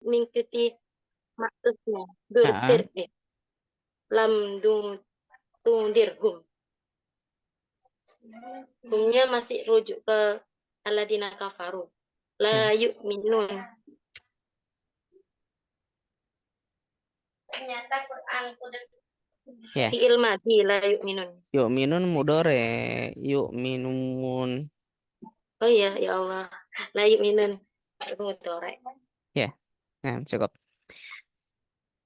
mengikuti maksudnya. Durtir, Ha, lam dung tungdir hum. Humnya masih rujuk ke aladina kafaru. La ya, yu'minun. Ternyata Quran udah ya. fi'il madhi la yu'minun. Yuk minun mudore, yuk minun. Oh iya, ya Allah. La yu'minun. Mudhari. Ya, nah cukup.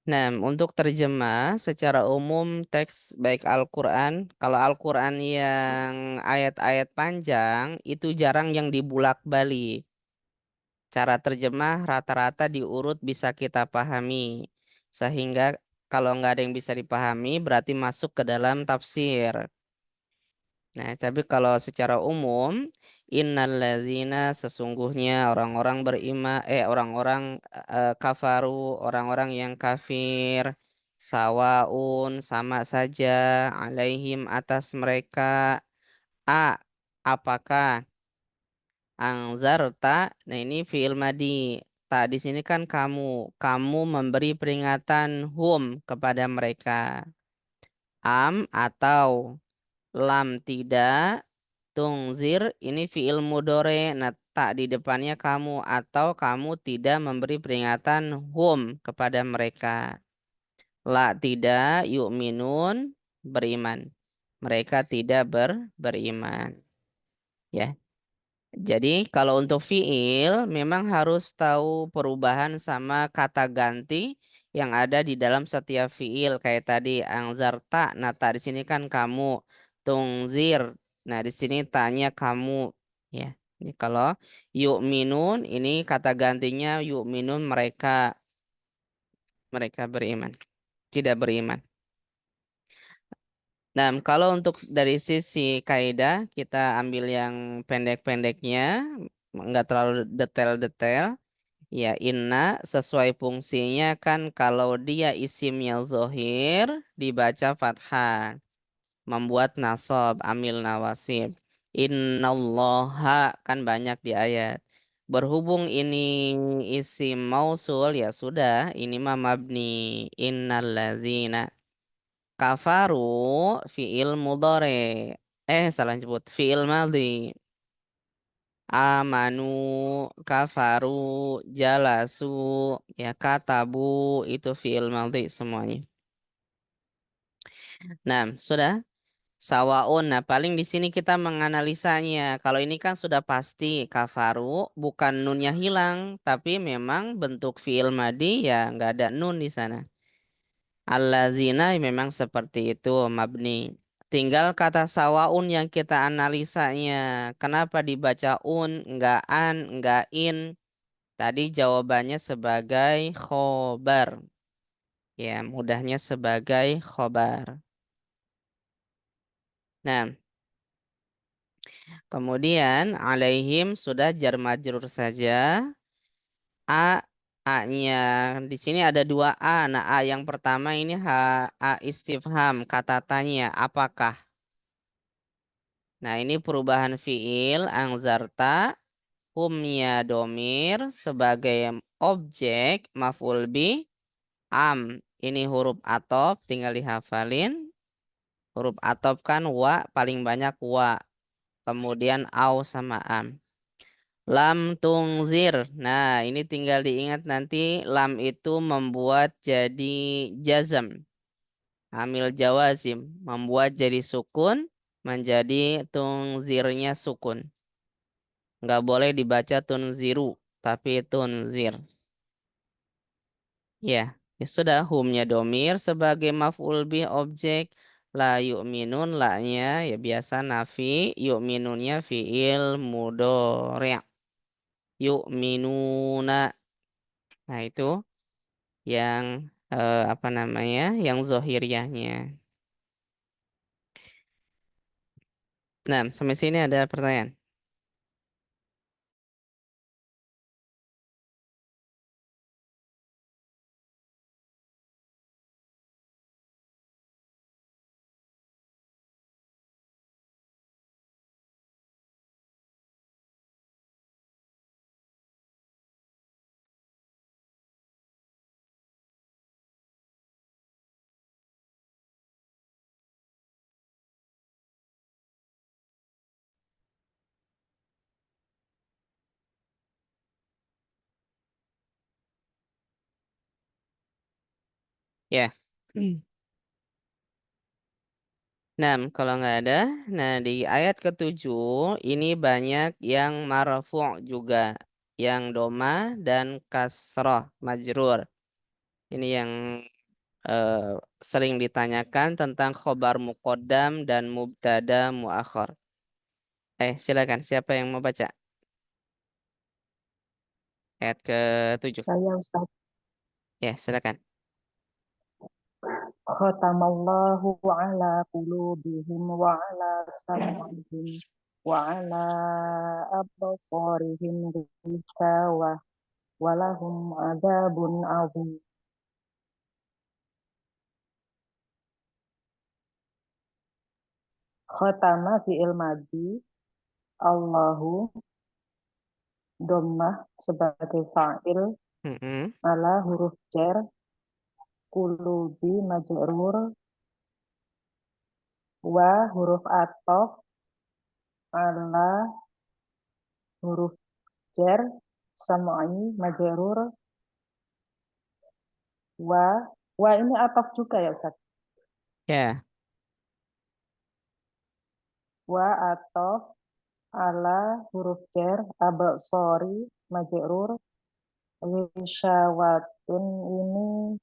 Nah, untuk terjemah secara umum teks baik Al-Quran, kalau Al-Quran yang ayat-ayat panjang itu jarang yang dibulak-balik. Cara terjemah rata-rata diurut bisa kita pahami. Sehingga kalau nggak ada yang bisa dipahami berarti masuk ke dalam tafsir. Nah, tapi kalau secara umum, innalladzina sesungguhnya orang-orang orang-orang kafaru, orang-orang yang kafir, sawaun sama saja alaihim atas mereka. A, apakah angzarta? Nah, ini fiil madi. Tak di sini kan kamu memberi peringatan hum kepada mereka. Am atau lam tidak. Tungzir ini fiil mudore, nah tak di depannya kamu atau kamu tidak memberi peringatan hum kepada mereka. La tidak yu'minun beriman. Mereka tidak beriman. Ya. Jadi kalau untuk fiil memang harus tahu perubahan sama kata ganti yang ada di dalam setiap fiil kayak tadi angzarta. Nah, tak di sini kan kamu tungzir. Nah, di sini tanya kamu ya. Ini kalau yuk minun ini kata gantinya yuk minun mereka beriman, tidak beriman. Nah, kalau untuk dari sisi kaidah kita ambil yang pendek-pendeknya, nggak terlalu detail-detail. Ya, inna sesuai fungsinya kan kalau dia isimnya zohir dibaca fathah, membuat nasab, amil nawasib. Innallaha kan banyak di ayat. Berhubung ini isim mausul ya sudah, ini mah mabni. Innallazina kafaru fiil mudhari. Salah sebut fiil madhi. Amanu, kafaru, jalasu, ya katabu itu fiil madhi semuanya. Nah, sudah sawaun. Nah, paling di sini kita menganalisanya. Kalau ini kan sudah pasti kafaru, bukan nunnya hilang, tapi memang bentuk fiil madhi ya nggak ada nun di sana. Allazina memang seperti itu mabni. Tinggal kata sawaun yang kita analisanya. Kenapa dibaca un, enggak an, enggak in? Tadi jawabannya sebagai khobar. Ya, mudahnya sebagai khobar. Nah, kemudian alaihim sudah jar majrur saja. A, A-nya di sini ada dua A. Nah, A yang pertama ini A istifham, kata tanya, apakah? Nah, ini perubahan fiil, angzarta, humnya domir sebagai objek, maf'ul bih, am. Ini huruf atop, tinggal dihafalin. Huruf atop kan wa, paling banyak wa. Kemudian au sama am. Lam tungzir. Nah, ini tinggal diingat nanti lam itu membuat jadi jazam. Hamil jawazim. Membuat jadi sukun, menjadi tungzirnya sukun. Nggak boleh dibaca tunziru, tapi tunzir. Ya, ya sudah humnya domir sebagai maf'ul bih objek la yu'minun la-nya ya biasa nafi yu'minunnya fiil mudhari' yu'minuna. Nah, itu yang apa namanya? Yang zohiriahnya. Nah, sampai sini ada pertanyaan. Ya. Nah, kalau nggak ada, nah di ayat ketujuh ini banyak yang marfu' juga, yang doma dan kasroh majrur. Ini yang eh, sering ditanyakan tentang khobar muqaddam dan mubtada muakhar. Silakan siapa yang mau baca ayat ketujuh? Saya Ustaz. Ya, silakan. Khatamallahu ala qulubihim wa ala sam'ihim wa ala absarihim ghishawah wa lahum adzabun adzim. Khatama fi'il madhi, Allahu dhammah sebagai fa'il, Mm-mm. ala huruf jar, qulubi majrur, wa huruf athof ala huruf jar, sam'i majrur, wa wa ini ataf juga ya Ustaz. Ya, Wa ataf ala huruf jar absori majrur wisyawatun ini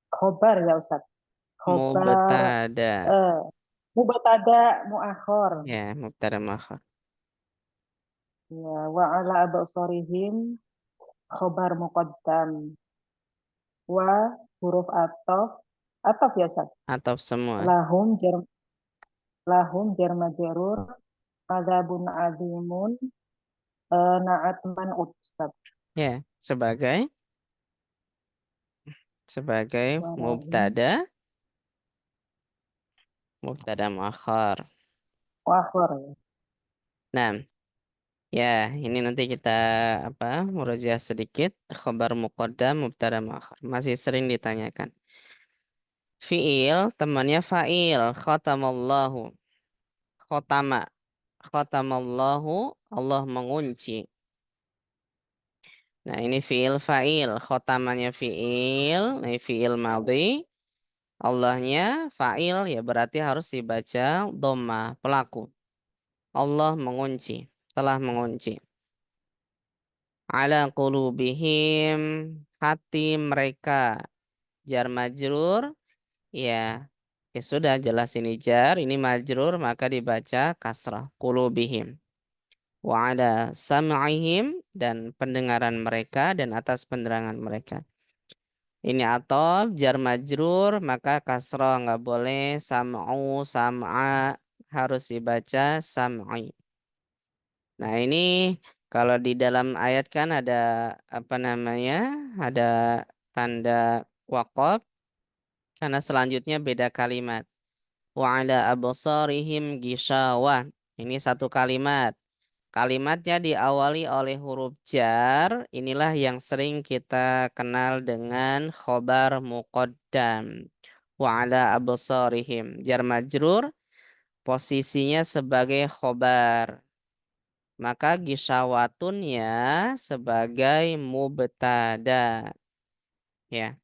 khobar ya Ustaz. Khobar mubtada. eh mubtada muakhor. Ya, mubtada muakhar. Ya, wa ala absorihim khobar muqaddam. Wa huruf ataf ya Ustaz. Atau semua. Lahum jar majrur adzabun azimun na'at man'ut Ustaz. Ya, sebagai Walahum mubtada, mubtada muakhar. muakhor ya. Nah, ya, ini nanti kita apa? Murojaah sedikit. Khabar muqaddam, mubtada muakhar. Masih sering ditanyakan. Fiil temannya fa'il. Khatamallahu. Khotama. Khatamallahu. Allah mengunci. Nah, ini fiil fa'il. Khotamanya fiil. Ini fiil madhi. Allahnya fa'il ya berarti harus dibaca dhamma pelaku. Allah mengunci. Telah mengunci. Ala qulubihim, hati mereka. Jar majrur, ya. Ya sudah jelas ini jar, ini majrur maka dibaca kasrah qulubihim. Wa ala sam'ihim, dan pendengaran mereka dan atas pendengaran mereka. Ini atof jar majrur maka kasrah nggak boleh, sam'u sam'a harus dibaca sam'i. Nah, ini kalau di dalam ayat kan ada apa namanya? Ada tanda waqaf karena selanjutnya beda kalimat. Wa ala absarihim ghishawah. Ini satu kalimat. Kalimatnya diawali oleh huruf jar. Inilah yang sering kita kenal dengan khobar muqaddam. Wa ala absarihim. Jar majrur posisinya sebagai khobar. Maka gisyawatunnya sebagai mubtada. Ya,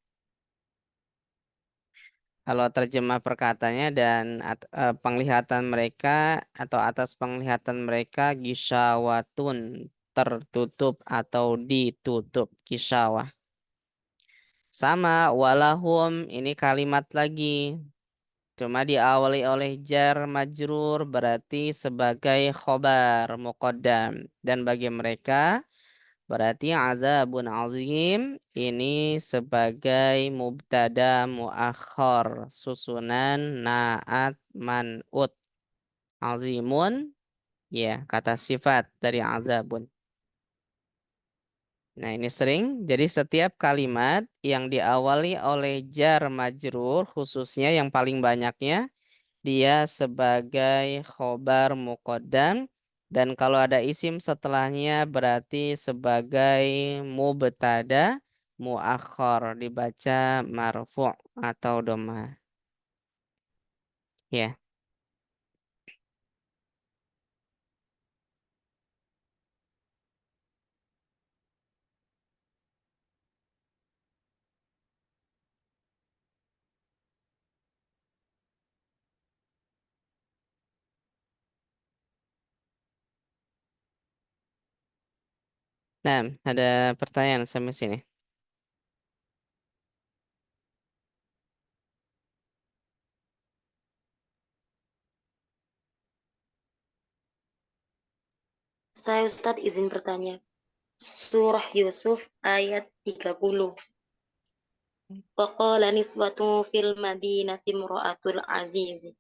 kalau terjemah perkataannya dan penglihatan mereka atau atas penglihatan mereka gisyawatun, tertutup atau ditutup gisyawah. Sama walahum, ini kalimat lagi. Cuma diawali oleh jar majrur berarti sebagai khobar muqaddam, dan bagi mereka berarti azabun azim ini sebagai mubtada muakhar susunan naat man'ut. Azimun ya kata sifat dari azabun. Nah, ini sering. Jadi setiap kalimat yang diawali oleh jar majrur khususnya yang paling banyaknya dia sebagai khobar muqaddam, dan kalau ada isim setelahnya berarti sebagai mubtada muakhar dibaca marfu' atau dhamma. Ya. Nah, ada pertanyaan sampai sini. Saya Ustadz izin bertanya. Surah Yusuf ayat 30. Waqala niswatu fil madinati imra'atul aziz.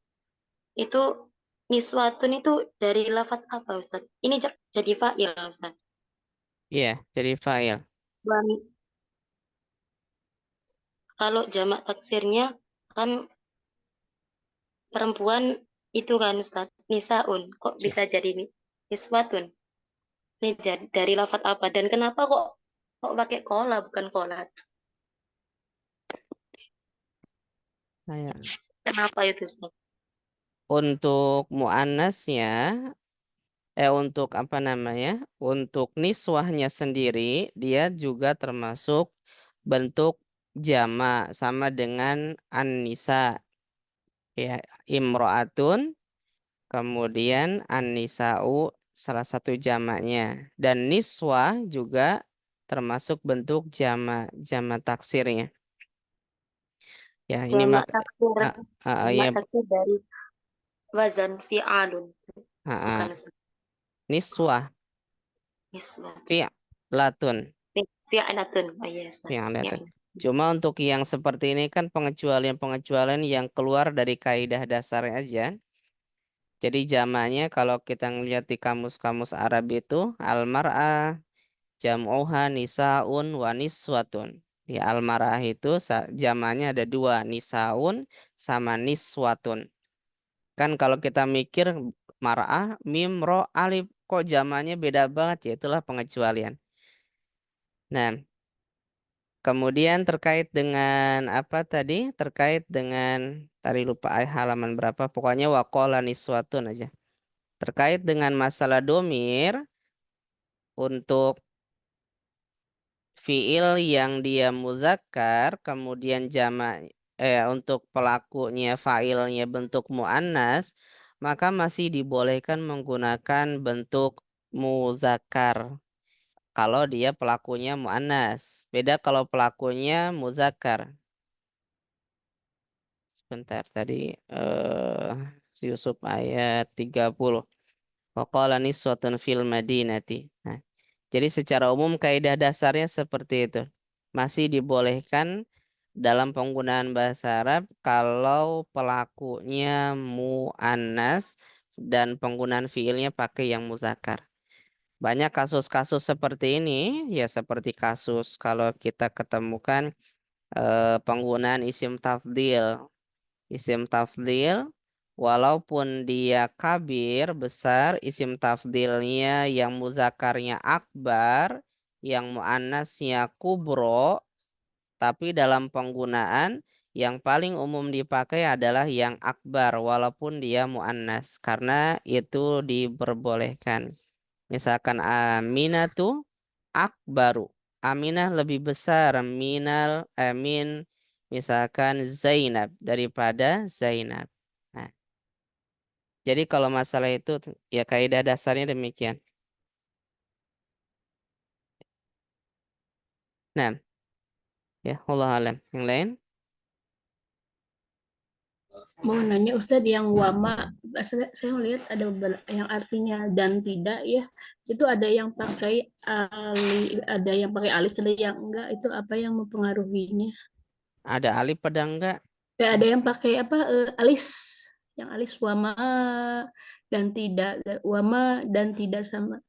Itu niswatun itu dari lafaz apa Ustaz? Ini jadi fa'il Ustaz. Iya, jadi fa'il. Wan- Kalau jamak taksirnya kan perempuan itu kan Ustaz, nisaun. Kok bisa jadi niswatun? Ini dari lafaz apa dan kenapa kok pakai kola bukan kolat? Saya. Kenapa itu Ustaz? Untuk muannasnya, untuk apa namanya? Untuk niswahnya sendiri, dia juga termasuk bentuk jama sama dengan an-nisa. Ya, imro'atun, kemudian an-nisa'u salah satu jamaknya. Dan niswa juga termasuk bentuk jama taksirnya. Ya, ini Jamak maka taksir, ya, jamak taksir dari wazan fi'alun. Bukan Ustaz. niswah Niswa. fi'latun. Fi'alatun. Oh iya Ustaz. Fi'latun. Cuma untuk yang seperti ini kan pengecualian-pengecualian yang keluar dari kaidah dasar aja. Jadi jamaknya kalau kita ngelihat di kamus-kamus Arab itu al-mar'ah jam'uha nisaun wa niswatun. Di al-mar'ah itu jamaknya ada dua, nisaun sama niswatun. Kan kalau kita mikir mar'ah mim ro alif kok jamaknya beda banget ya, itulah pengecualian. Nah, kemudian terkait dengan apa tadi? Terkait dengan tadi lupa halaman berapa, pokoknya waqala niswatun aja. Terkait dengan masalah domir untuk fiil yang dia muzakkar kemudian jamak untuk pelakunya failnya bentuk muannas maka masih dibolehkan menggunakan bentuk muzakkar kalau dia pelakunya muannas. Beda kalau pelakunya muzakkar. Sebentar tadi eh Yusuf ayat 30. Waqala niswatun fil madinati. Nah, jadi secara umum kaidah dasarnya seperti itu. Masih dibolehkan dalam penggunaan bahasa Arab kalau pelakunya muannas dan penggunaan fiilnya pakai yang muzakkar. Banyak kasus-kasus seperti ini, ya seperti kasus kalau kita ketemukan penggunaan isim tafdil. Isim tafdil, walaupun dia kabir, besar, isim tafdilnya yang muzakarnya akbar, yang muannasnya kubro, tapi dalam penggunaan yang paling umum dipakai adalah yang akbar, walaupun dia muannas, karena itu diperbolehkan. Misalkan aminatu akbaru. Aminah lebih besar min misalkan Zainab daripada Zainab. Nah, jadi kalau masalah itu ya kaidah dasarnya demikian. Nah, ya Allah alam. Yang lain? Mau nanya Ustadz yang wama, saya melihat ada yang artinya dan tidak ya. Itu ada yang pakai ada yang pakai alif, ada yang enggak. Itu apa yang mempengaruhinya? Ada alif pada enggak? Ada yang pakai apa alis, yang alis wama dan tidak, wama dan tidak sama.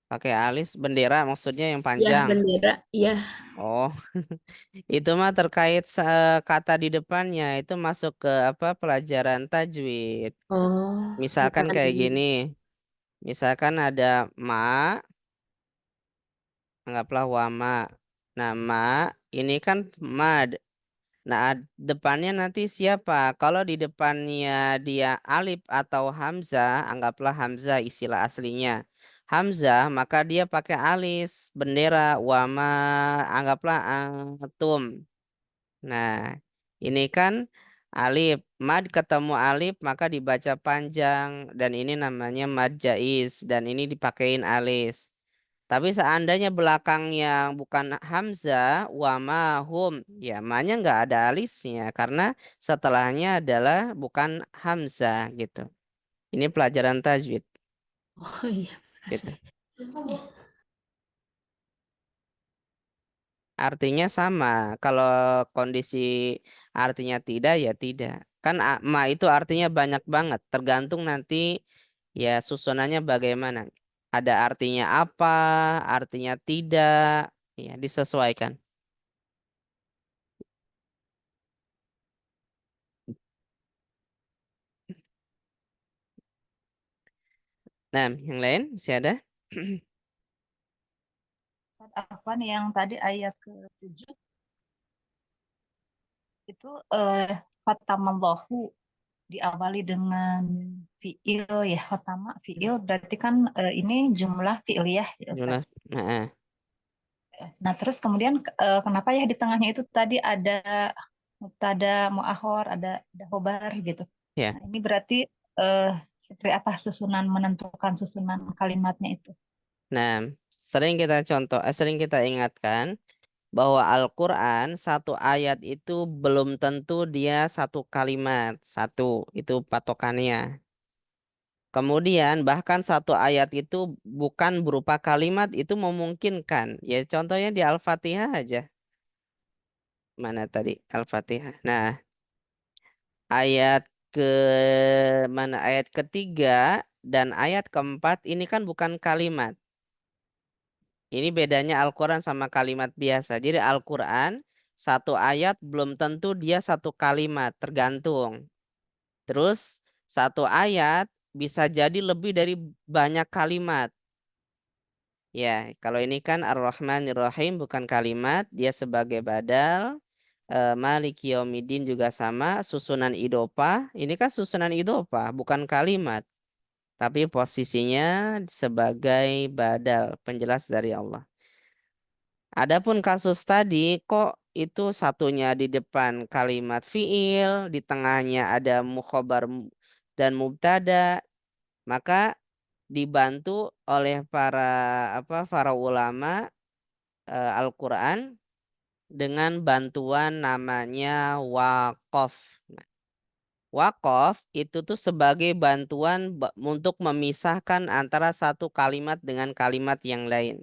Pakai alis bendera maksudnya yang Ya panjang. bendera, ya. Oh, itu mah terkait kata di depannya itu masuk ke apa pelajaran tajwid. Oh, Misalkan bukan. kayak gini. Misalkan ada ma, anggaplah wama. Nah, ma ini kan mad. Nah, depannya nanti siapa? Kalau di depannya dia alif atau hamzah, anggaplah hamzah istilah aslinya. Hamzah, maka dia pakai alis, bendera, wama, anggaplah antum. Nah, ini kan alif. Mad ketemu alif, maka dibaca panjang. Dan ini namanya mad jaiz. Dan ini dipakein alis. Tapi seandainya belakangnya bukan hamzah, wa ma hum, ya ma-nya nggak ada alisnya karena setelahnya adalah bukan hamzah gitu. Ini pelajaran tajwid Oh iya, gitu. makasih. Artinya sama. Kalau kondisi artinya tidak ya tidak. Kan ma itu artinya banyak banget, tergantung nanti ya susunannya bagaimana. Ada artinya apa, artinya tidak, ya disesuaikan. Nah, yang lain masih ada? Apa nih yang tadi ayat ke-7 itu khatamallahu diawali dengan fiil ya, khatama fiil berarti kan ini jumlah fiiliyah ya Ustaz. Jumlah. Nah, Nah, terus kemudian kenapa ya di tengahnya itu tadi ada mubtada muakhor, ada khobar gitu. ya. Nah, ini berarti eh, seperti apa susunan menentukan susunan kalimatnya itu. Nah, sering kita ingatkan bahwa Al-Quran satu ayat itu belum tentu dia satu kalimat, satu itu patokannya. Kemudian bahkan satu ayat itu bukan berupa kalimat itu memungkinkan. Ya contohnya di Al-Fatihah aja. Mana tadi Al-Fatihah? Nah, ayat ke ayat ketiga dan ayat keempat ini kan bukan kalimat. Ini bedanya Al-Quran sama kalimat biasa. Jadi Al-Quran satu ayat belum tentu dia satu kalimat, tergantung. Terus satu ayat bisa jadi lebih dari banyak kalimat. Ya, kalau ini kan Ar-Rahmanir-Rahim bukan kalimat, dia sebagai badal. Maliki Yaumiddin juga sama, susunan idopa. Ini kan susunan idopa, bukan kalimat. Tapi posisinya sebagai badal, penjelas dari Allah. Adapun kasus tadi, kok itu satunya di depan kalimat fiil, di tengahnya ada mukhobar dan mubtada, maka dibantu oleh para ulama Al-Quran dengan bantuan namanya waqaf. Nah, waqaf itu tuh sebagai bantuan untuk memisahkan antara satu kalimat dengan kalimat yang lain.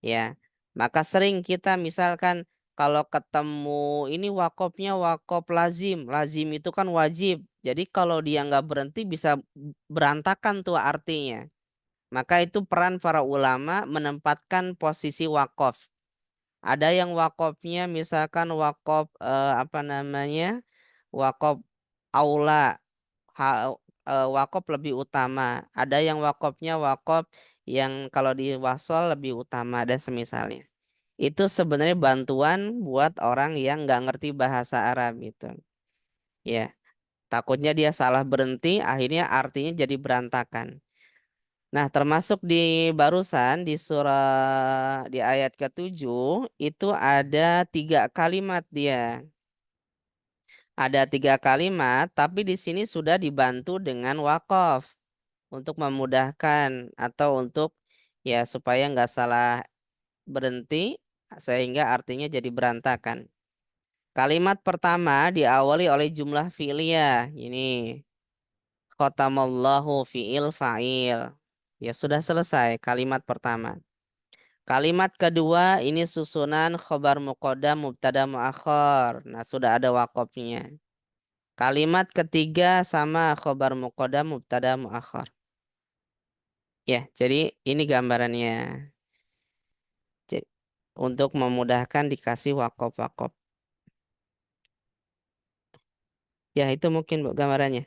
Ya, maka sering kita misalkan kalau ketemu ini wakopnya wakop lazim, lazim itu kan wajib. Jadi kalau dia nggak berhenti bisa berantakan tuh artinya. Maka itu peran para ulama menempatkan posisi wakof. Ada yang wakopnya misalkan wakop apa namanya wakop aula, wakop lebih utama. Ada yang wakopnya wakop yang kalau di wasol lebih utama dan semisalnya. Itu sebenarnya bantuan buat orang yang nggak ngerti bahasa Arab gitu. Ya, takutnya dia salah berhenti, akhirnya artinya jadi berantakan. Nah, termasuk di barusan di di ayat ke-7 itu ada 3 kalimat dia. Ada 3 kalimat, tapi di sini sudah dibantu dengan wakaf untuk memudahkan atau untuk ya supaya nggak salah berhenti sehingga artinya jadi berantakan. Kalimat pertama diawali oleh jumlah fi'liyah. Ini khatamallahu fi'il fa'il. Ya sudah selesai kalimat pertama. Kalimat kedua ini susunan khobar muqaddam mubtada muakhar. Nah, sudah ada wakofnya. Kalimat ketiga sama khobar muqaddam mubtada muakhar. Ya, jadi ini gambarannya. Jadi, untuk memudahkan dikasih wakop-wakop. Ya, itu mungkin Bu gambarannya.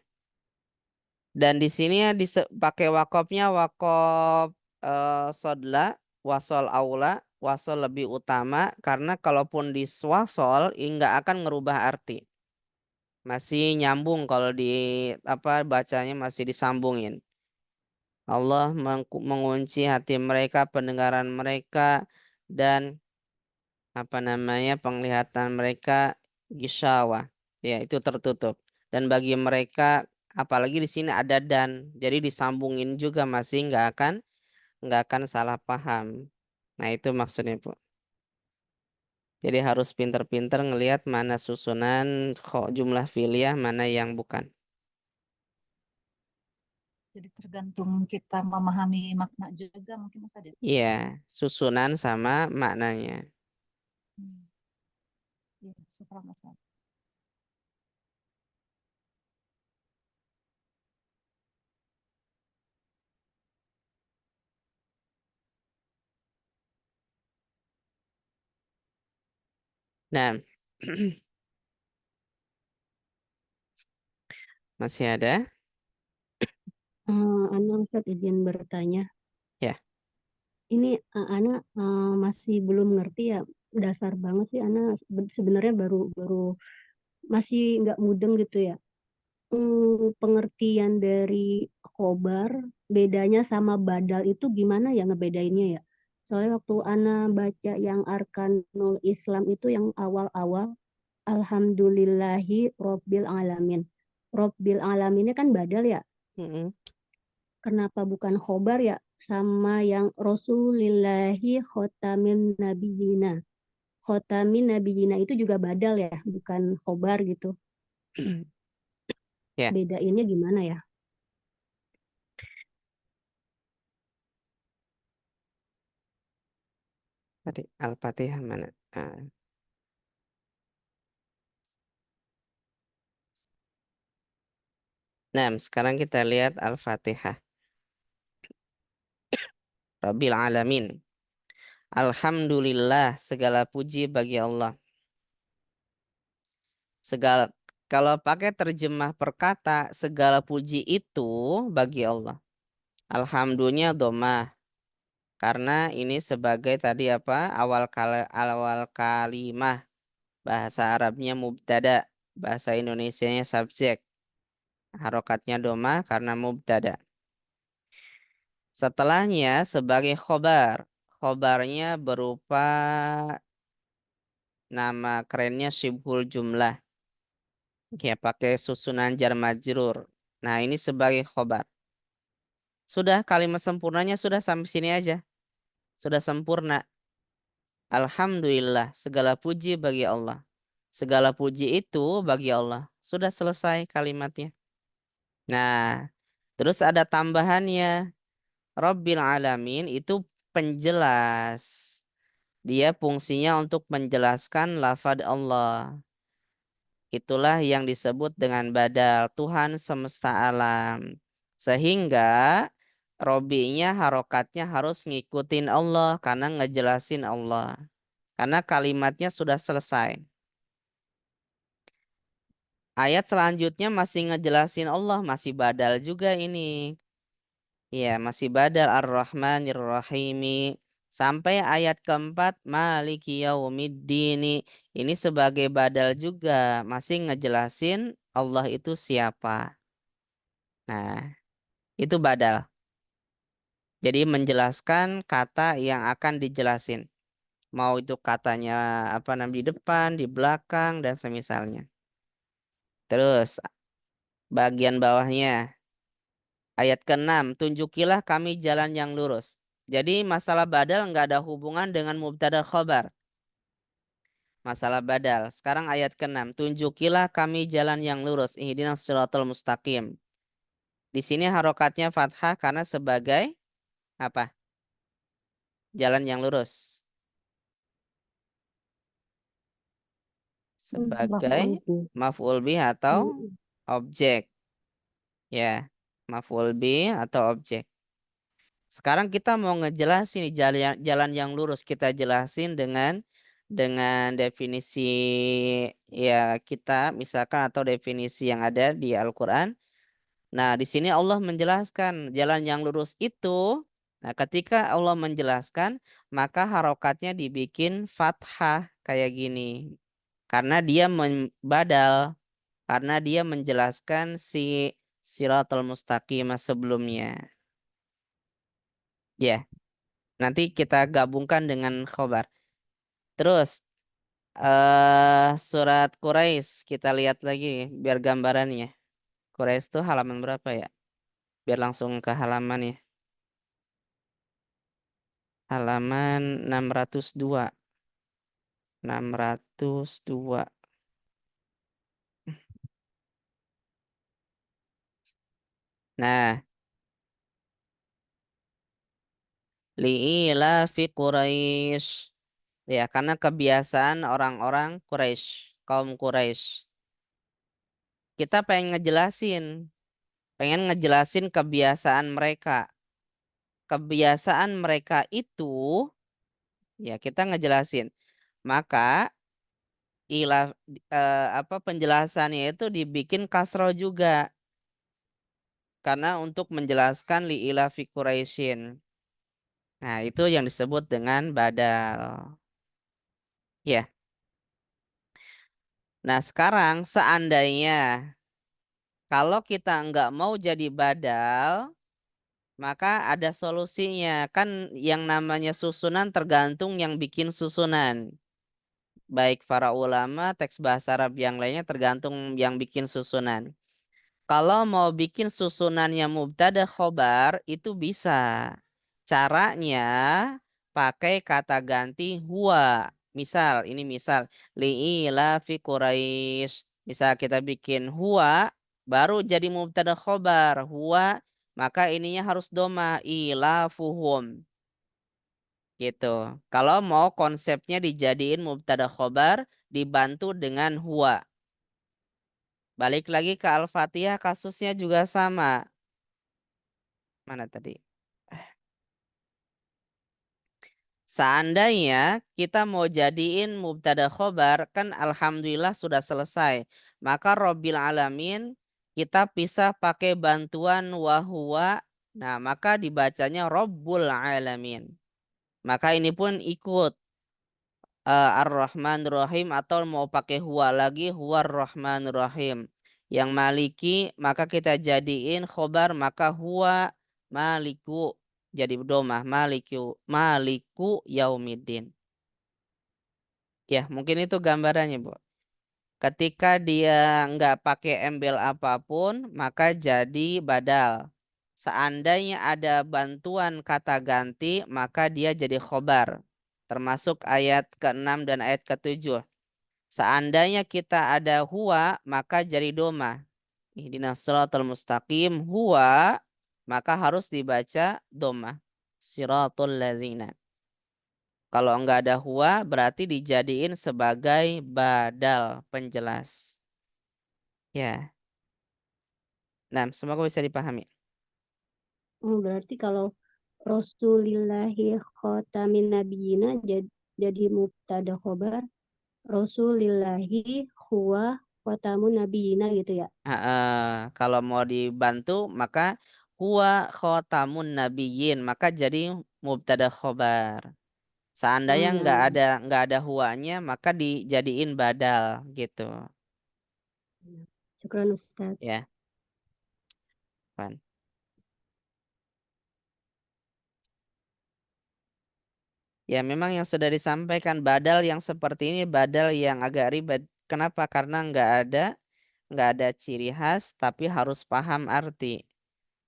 Dan di sini ya pakai wakopnya wakop sodla, wasol aula, wasol lebih utama karena kalaupun di wasol nggak akan ngerubah arti. Masih nyambung kalau di bacanya masih disambungin. Allah mengunci hati mereka, pendengaran mereka dan penglihatan mereka gisyawa. Ya, itu tertutup. Dan bagi mereka apalagi di sini ada dan jadi disambungin juga masih nggak akan nggak akan salah paham. Nah, itu maksudnya, Bu. Jadi harus pinter-pinter ngelihat mana susunan jumlah fi'liyah, mana yang bukan. Jadi tergantung kita memahami makna juga mungkin Ustaz ya. Iya, susunan sama maknanya. Hmm. Iya, syukran Ustaz. Nah, masih ada? Ana Ustaz izin bertanya. Ya. Ini Ana masih belum ngerti ya, dasar banget sih Ana sebenarnya baru baru masih nggak mudeng gitu ya. Pengertian dari khobar bedanya sama badal itu gimana ya ngebedainnya ya? Soalnya waktu Ana baca yang Arkanul Islam itu yang awal-awal Alhamdulillahi Robbil Alamin. Robbil Alaminnya kan badal ya. Mm-mm. Kenapa bukan khobar ya? Sama yang Rasulillahi khotamin nabiyina. Khotamin nabiyina itu juga badal ya, bukan khobar gitu. Ya, Bedainnya gimana ya? tadi Al-Fatihah mana? Nah, sekarang kita lihat Al-Fatihah. Rabbil Alamin. Alhamdulillah, segala puji bagi Allah. Segala Kalau pakai terjemah perkata, segala puji itu bagi Allah. Alhamdulillah domah. Karena ini sebagai tadi apa? Awal kalimah. Bahasa Arabnya mubtada. Bahasa Indonesianya subjek. Harokatnya domah karena mubtada. Setelahnya sebagai khobar. Khobarnya berupa nama kerennya syibhul jumlah. Ya, pakai susunan jar majrur. Nah, ini sebagai khobar. Sudah kalimat sempurnanya sudah sampai sini aja. Sudah sempurna. Alhamdulillah, segala puji bagi Allah. Segala puji itu bagi Allah. Sudah selesai kalimatnya. Nah, terus ada tambahannya. Rabbil Alamin itu penjelas. Dia fungsinya untuk menjelaskan lafaz Allah. Itulah yang disebut dengan badal Tuhan semesta alam. Sehingga robinya harokatnya harus ngikutin Allah karena ngejelasin Allah. Karena kalimatnya sudah selesai. Ayat selanjutnya masih ngejelasin Allah, masih badal juga ini. Ya, masih badal Ar-Rahmanir Rahimi. Sampai ayat keempat, Maliki Yaumiddini. Ini sebagai badal juga, masih ngejelasin Allah itu siapa. Nah, itu badal. Jadi menjelaskan kata yang akan dijelasin. Mau itu katanya apa namanya di depan, di belakang, dan semisalnya. Terus, bagian bawahnya. Ayat ke-6, tunjukilah kami jalan yang lurus. Jadi masalah badal nggak ada hubungan dengan mubtada khobar. Masalah badal. Sekarang ayat ke-6, tunjukilah kami jalan yang lurus. Ihdinas siratal mustaqim. Di sini harokatnya fathah karena sebagai apa? Jalan yang lurus. Sebagai Maf'ul bih. maf'ul bih atau Mm, objek. Ya, maf'ul bih atau objek. Sekarang kita mau ngejelasin nih jalan yang lurus, kita jelasin dengan definisi ya kita misalkan atau definisi yang ada di Al-Qur'an. Nah, di sini Allah menjelaskan jalan yang lurus itu. Nah, ketika Allah menjelaskan, maka harokatnya dibikin fathah kayak gini. Karena dia badal, karena dia menjelaskan si Siratal Mustaqim sebelumnya. Ya. Nanti kita gabungkan dengan khobar. Terus surat Quraisy kita lihat lagi biar gambarannya. Quraisy itu halaman berapa ya? Biar langsung ke halamannya. Halaman 602. 602. Nah, li'ilafi Quraisy. Ya, karena kebiasaan orang-orang Quraisy, kaum Quraisy. Kita pengen ngejelasin kebiasaan mereka. Kebiasaan mereka itu, ya kita ngejelasin. Maka penjelasannya itu dibikin kasro juga. Karena untuk menjelaskan li'ilafi Quraisyin. Nah, itu yang disebut dengan badal. Ya. Nah, sekarang seandainya kalau kita nggak mau jadi badal, maka ada solusinya. Kan yang namanya susunan tergantung yang bikin susunan. Baik para ulama, teks bahasa Arab yang lainnya tergantung yang bikin susunan. Kalau mau bikin susunannya mubtada khobar, itu bisa. Caranya pakai kata ganti huwa. Misal li'ila fi Quraisy. Misal kita bikin huwa baru jadi mubtada khobar. Huwa maka ininya harus doma ilafuhum gitu. Kalau mau konsepnya dijadiin mubtada khobar dibantu dengan huwa. Balik lagi ke Al-Fatihah kasusnya juga sama. Mana tadi? Seandainya kita mau jadiin mubtada khobar, kan alhamdulillah sudah selesai. Maka Robbil Alamin kita pisah pakai bantuan wahwa. Nah, maka dibacanya Rabbul Alamin. Maka ini pun ikut Ar-Rahman Rahim atau mau pakai huwa lagi huwa Rahman Rahim. Yang maliki maka kita jadiin khobar maka huwa maliku jadi domah maliku yaumiddin. Ya, mungkin itu gambarannya, Bu. Ketika dia nggak pakai embel apapun, maka jadi badal. Seandainya ada bantuan kata ganti, maka dia jadi khobar. Termasuk ayat ke-6 dan ayat ke-7. Seandainya kita ada huwa, maka jadi doma. Ihdinas siratal mustaqim huwa, maka harus dibaca doma. Siratul ladzina. Kalau enggak ada huwa, berarti dijadiin sebagai badal penjelas. Ya. Nah, semoga bisa dipahami. Berarti kalau Rasulillahi khotamin nabiyina jadi mubtada khobar, Rasulillahi huwa khotamun nabiyina gitu ya. Kalau mau dibantu, maka huwa khotamun nabiyyin, maka jadi mubtada khobar. Seandainya Ya, nggak ada huwanya, maka dijadiin badal gitu. syukran Ustaz. Ya. Pan. Ya, memang yang sudah disampaikan badal yang seperti ini badal yang agak ribet. Kenapa? Karena nggak ada ciri khas, tapi harus paham arti.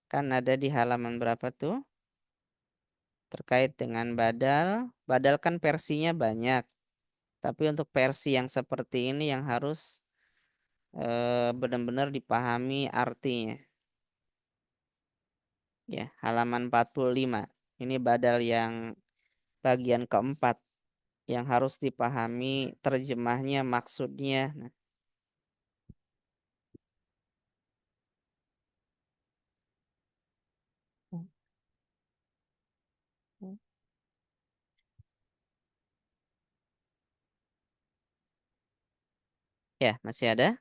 Kan ada di halaman berapa tuh? Terkait dengan badal. Badal kan versinya banyak. Tapi untuk versi yang seperti ini yang harus benar-benar dipahami artinya. Ya, halaman 45. Ini badal yang bagian keempat yang harus dipahami terjemahnya, maksudnya. Nah, ya, masih ada?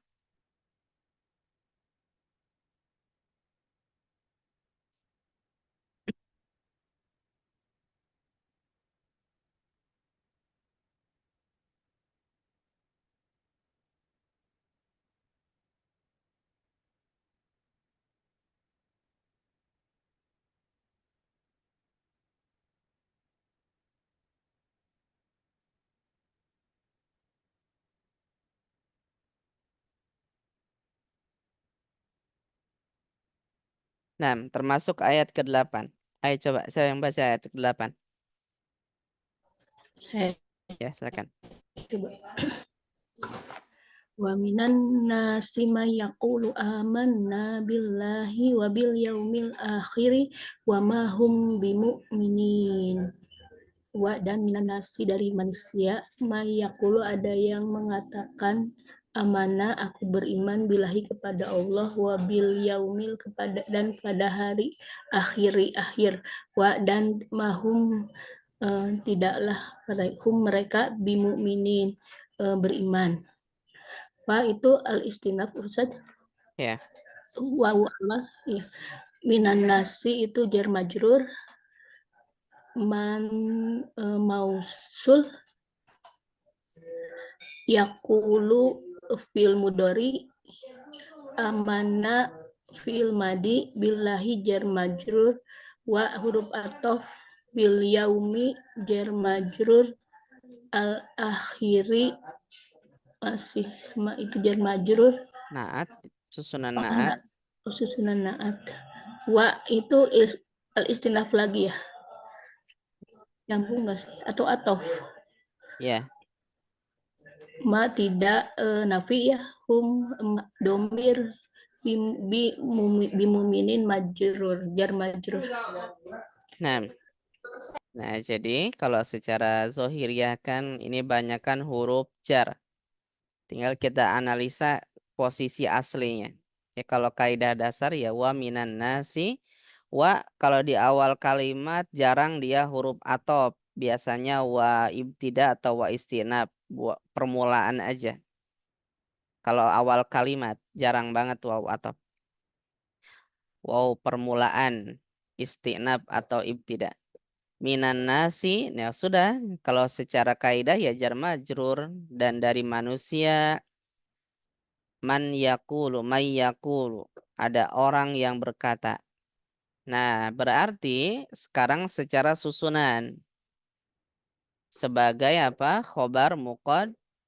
Nah, termasuk ayat ke-8. Ayo coba saya yang baca ayat ke-8. Saya Ya, silakan. coba. Wa minan nasi may yaqulu amanna billahi wa bil yaumil akhiri wa ma hum bimu'minin. Dan minan nasi dari manusia may yaqulu ada yang mengatakan amana aku beriman billahi kepada Allah wa bil yaumil dan pada hari akhir dan mahum tidaklah mereka bimu'minin beriman. Wa itu al-istinaf Ustaz. Ya. Wa Allah ya. Minan nasi itu jar majrur. Man mausul. Yaqulu fil mudhari. Amana fil madi billahi jar majrur. Wa huruf ataf bil yaumi jar majrur al akhiri masih itu jar majrur Naat, susunan oh, naat. susunan naat. Wa itu al istinaf lagi ya, nyambung nggak sih atau atof? Ya. Ma tidak nafi ya, domir bimuminin majrur jar majrur. Nah, jadi kalau secara zohiriah kan ini banyakkan huruf jar. Tinggal kita analisa posisi aslinya. Ya, kalau kaidah dasar ya wa minan nasi. Wa kalau di awal kalimat jarang dia huruf atop. Biasanya wa ibtida atau wa istinab. Permulaan aja. Kalau awal kalimat jarang banget waw atop. Waw permulaan istinab atau ibtida. Minan nasi, ya sudah. Kalau secara kaidah ya jar majrur dan dari manusia man yakulu, may yakulu. Ada orang yang berkata. Nah, berarti sekarang secara susunan sebagai apa? Khobar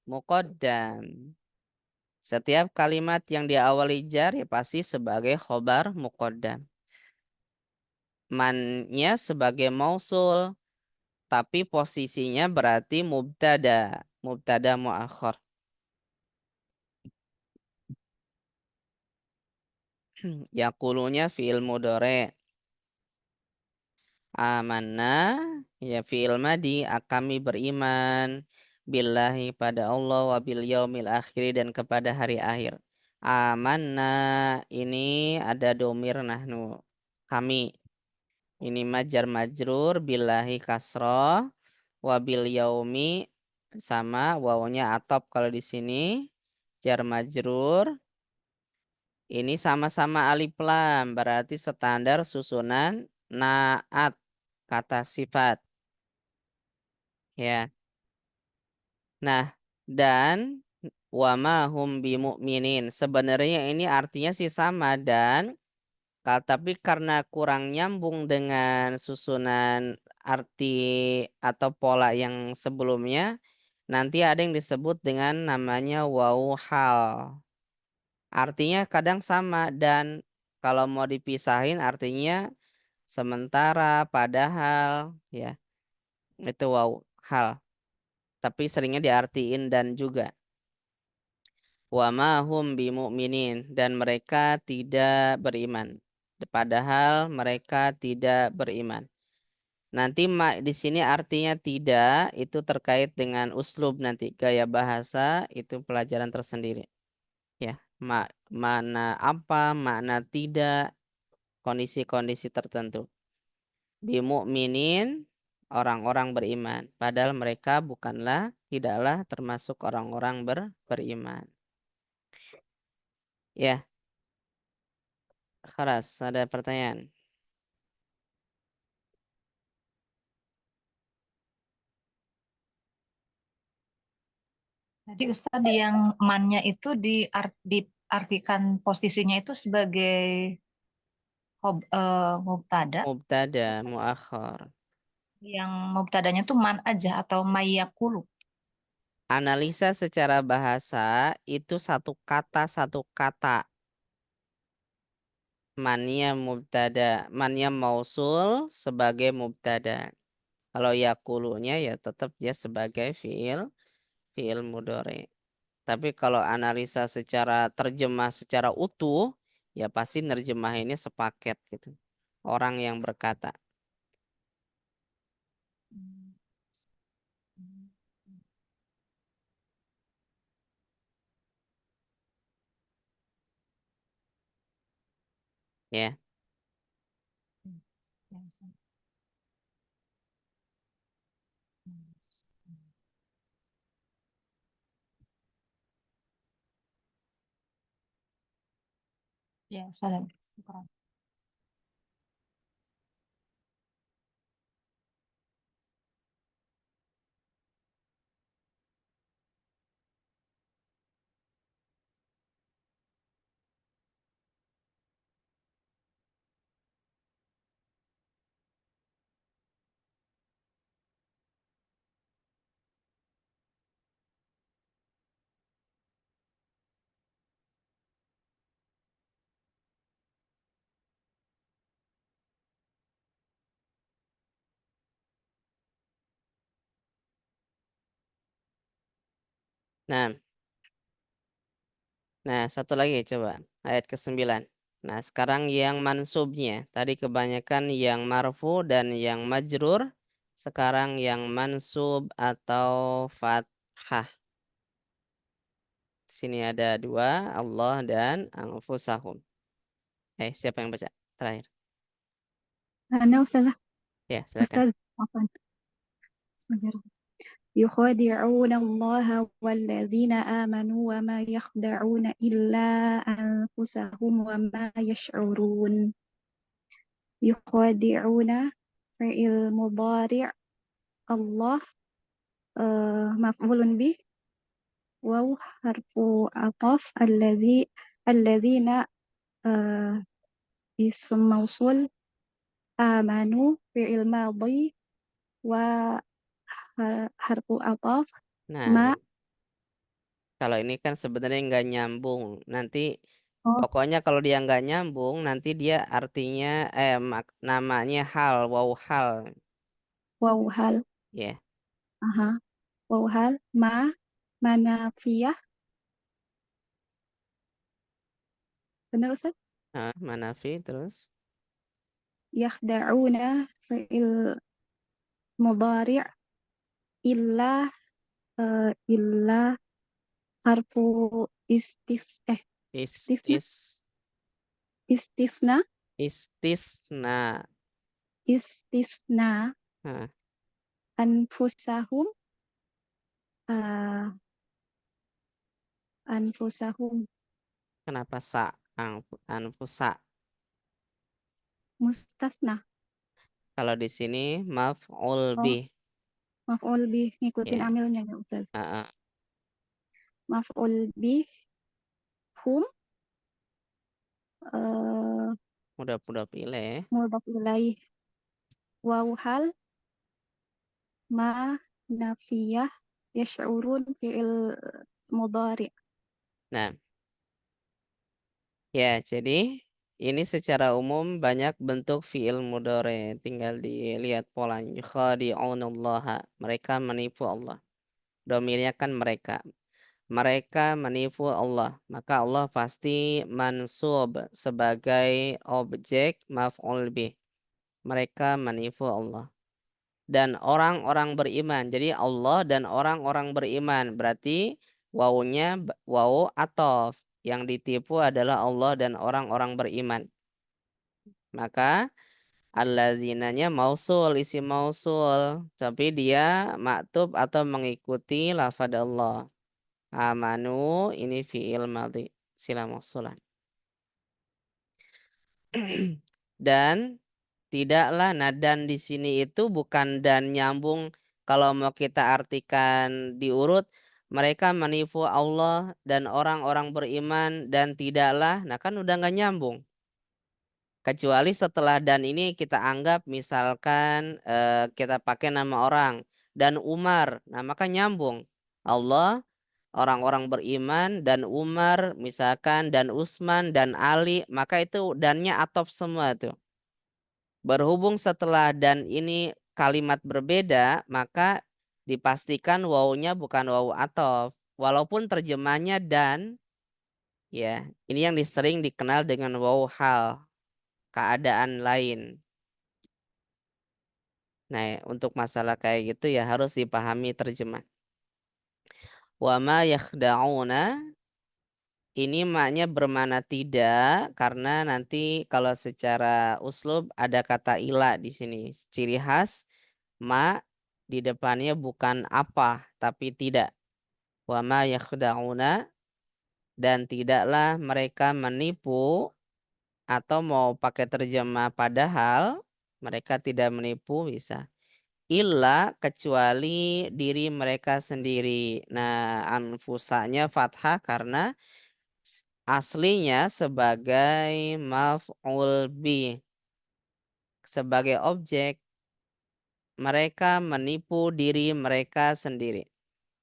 muqaddam. Setiap kalimat yang diawali jar ya pasti sebagai khobar muqaddam. Mannya sebagai mausul, tapi posisinya berarti mubtada muakhar. Yaqulunya fi'il mudhari'. Amanna ya fi'il madi kami beriman billahi pada Allah wa bil yaumil akhir dan kepada hari akhir. Amanna ini ada domir nahnu. Kami. Ini majar majrur billahi kasroh wa bil yaumi sama wawunya atop kalau di sini jar majrur. Ini sama-sama alif lam berarti standar susunan naat kata sifat. Ya. Nah, dan wa ma hum bimu'minin. Sebenarnya ini artinya sih sama dan tapi karena kurang nyambung dengan susunan arti atau pola yang sebelumnya, nanti ada yang disebut dengan namanya wawu hal. Artinya kadang sama dan kalau mau dipisahin artinya sementara, padahal, ya itu wawu hal. Tapi seringnya diartiin dan juga. Wa ma hum bimu'minin dan mereka tidak beriman. Padahal mereka tidak beriman. Nanti di sini artinya tidak itu terkait dengan uslub nanti gaya bahasa itu pelajaran tersendiri. Ya, mana apa, makna tidak, kondisi-kondisi tertentu. Bimu'minin orang-orang beriman, padahal mereka tidaklah termasuk orang-orang beriman. Ya, Kharas, ada pertanyaan? Jadi Ustadz yang mannya itu diartikan posisinya itu sebagai mubtada. Mubtada, muakhar. Yang mubtadanya tuh man aja atau mayyakulu. Analisa secara bahasa itu satu kata. Mannya mubtada, mannya mausul sebagai mubtada. Kalau yakulunya ya tetap dia sebagai fiil mudhari. Tapi kalau analisa secara terjemah secara utuh, ya pasti nerjemah ini sepaket gitu. Orang yang berkata. Ya, Ya, Ustaz. Ya, Ustaz. Syukran. nah, satu lagi coba ayat ke-9. Nah, sekarang yang mansubnya. Tadi kebanyakan yang marfu dan yang majrur. Sekarang yang mansub atau fathah. Di sini ada dua, Allah dan anfusahum. Siapa yang baca? Terakhir. أنا أستاذ Ya, silakan. أستاذ عفوا بسم الله الرحمن يخادعون الله والذين آمنوا وما يخدعون إلا أنفسهم وما يشعرون يخادعون فعل مضارع الله مفعول به واو حرف عطف الذين اسم موصول آمنوا فعل ماضي وحرف عطف Nah, ما kalau ini kan sebenarnya nggak nyambung. Nanti oh pokoknya kalau dia nggak nyambung, nanti dia artinya namanya hal, wow hal. واو هل Ya, أها واو هل ما منافية benar Ustaz manafi terus. يخدعون فعل مضارع إلا إلا حرف استف Is استثناء is استثناء istisna. استثناء Nah, أنفسهم أنفسهم kenapa anfusa? مستثنى Kalau di sini maf'ul oh bih. مفعول به ngikutin Ya. amilnya ya Ustaz ah, ah. مفعول به هم Mudah pilih. مضاف إليه واو هل ما نافية يشعرون فعل مضارع Nah, ya, jadi ini secara umum banyak bentuk fiil mudhari. Tinggal dilihat polanya. Khadi'unallaha. Mereka menipu Allah. Domirnya kan mereka. Mereka menipu Allah. Maka Allah pasti mansub sebagai objek maf'ul bih. Mereka menipu Allah. Dan orang-orang beriman. Jadi Allah dan orang-orang beriman. Berarti wawunya wawu atof. Yang ditipu adalah Allah dan orang-orang beriman. Maka allazinanya mausul, isim mausul. Tapi dia maktub atau mengikuti lafad Allah. Amanu ini fi'il madhi. Sila mausulan. Dan tidaklah, nah dan di sini itu bukan dan nyambung. Kalau mau kita artikan diurut, mereka menipu Allah dan orang-orang beriman dan tidaklah, nah kan udah nggak nyambung. Kecuali setelah dan ini kita anggap misalkan kita pakai nama orang dan Umar, nah maka nyambung. Allah, orang-orang beriman dan Umar misalkan dan Utsman dan Ali, maka itu dannya atop semua tuh. Berhubung setelah dan ini kalimat berbeda, maka dipastikan wawunya bukan wawu athof. Walaupun terjemahnya dan, ya, ini yang sering dikenal dengan wawu hal, keadaan lain. Nah, untuk masalah kayak gitu ya harus dipahami terjemah. Wa ma yakhda'una, ini maknya bermana tidak, karena nanti kalau secara uslub ada kata ila di sini. Ciri khas ma di depannya bukan apa, tapi tidak. Wa ma yakhda'una, dan tidaklah mereka menipu, atau mau pakai terjemah padahal mereka tidak menipu bisa. Illa, kecuali diri mereka sendiri. Nah, anfusanya fathah karena aslinya sebagai maf'ul bih, sebagai objek, mereka menipu diri mereka sendiri.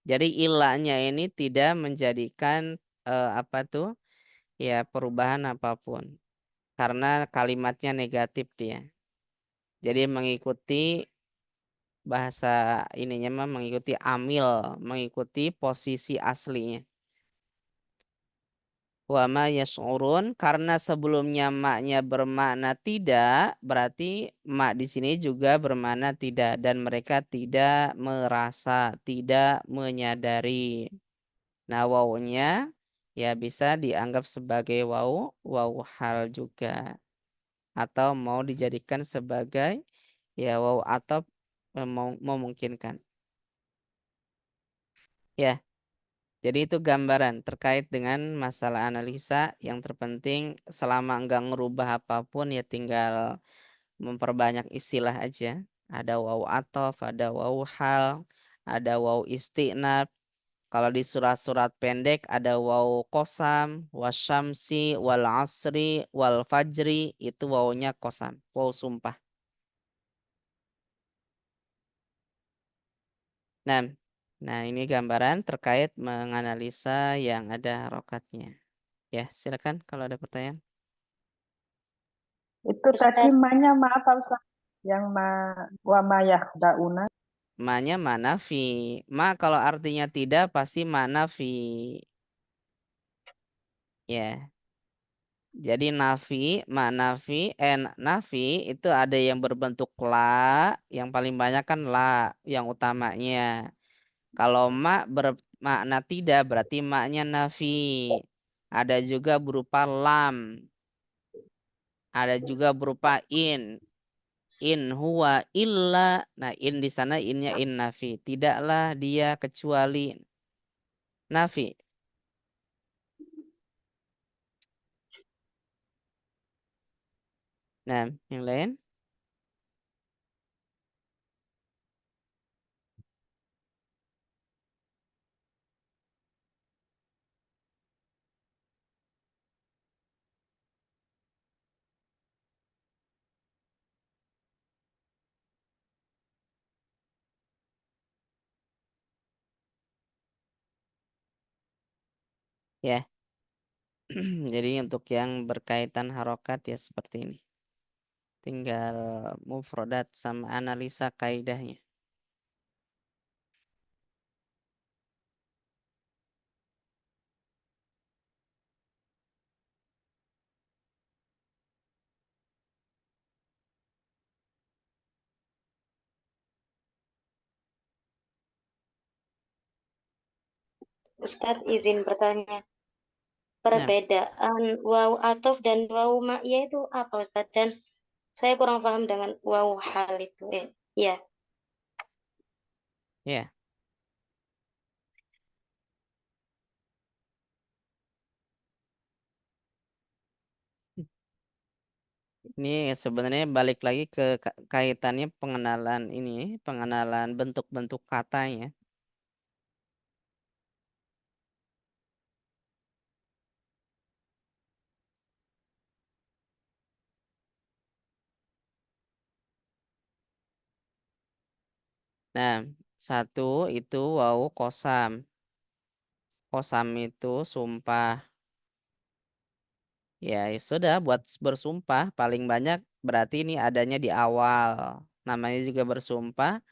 Jadi ilahnya ini tidak menjadikan apa tuh ya perubahan apapun karena kalimatnya negatif dia. Jadi mengikuti bahasa ininya mah mengikuti amil, mengikuti posisi aslinya. Wa ma yas'urun, karena sebelumnya maknya bermakna tidak, berarti mak di sini juga bermakna tidak, dan mereka tidak merasa, tidak menyadari. Nah, wawunya ya bisa dianggap sebagai wawu hal juga, atau mau dijadikan sebagai ya wawu atau memungkinkan. Ya. Jadi itu gambaran terkait dengan masalah analisa. Yang terpenting selama enggak ngerubah apapun ya tinggal memperbanyak istilah aja. Ada wawu athof, ada wawu hal, ada wawu isti'nab. Kalau di surat-surat pendek ada wawu qasam, wasyamsi, wal asri, wal fajri, itu wawunya qasam, wawu sumpah. Nah, nah ini gambaran terkait menganalisa yang ada harokatnya. Ya, silakan kalau ada pertanyaan. Itu tadi Ustaz, ma-nya maaf Pak Ustaz. Yang wa ma yakhda'una. Ma-nya manafi. Ma kalau artinya tidak pasti manafi. Ya. Jadi nafi, ma nafi, nafi itu ada yang berbentuk la, yang paling banyak kan la yang utamanya. Kalau ma bermakna tidak berarti maknya nafi. Ada juga berupa lam. Ada juga berupa in. In huwa illa. Nah, in di sana innya in nafi. Tidaklah dia kecuali nafi. Nah, yang lain? Ya. Jadi untuk yang berkaitan harokat ya seperti ini. Tinggal mufrodat sama analisa kaidahnya. Ustaz izin bertanya. Nah, Perbedaan wawu athof dan wawu ma'iyah itu apa Ustaz? Dan saya kurang paham dengan wawu hal itu. Ya. ya. Ini sebenarnya balik lagi ke kaitannya pengenalan ini, pengenalan bentuk-bentuk katanya. Nah, satu itu wawu kosam. Kosam itu sumpah. Ya, ya sudah buat bersumpah paling banyak berarti ini adanya di awal. namanya juga bersumpah.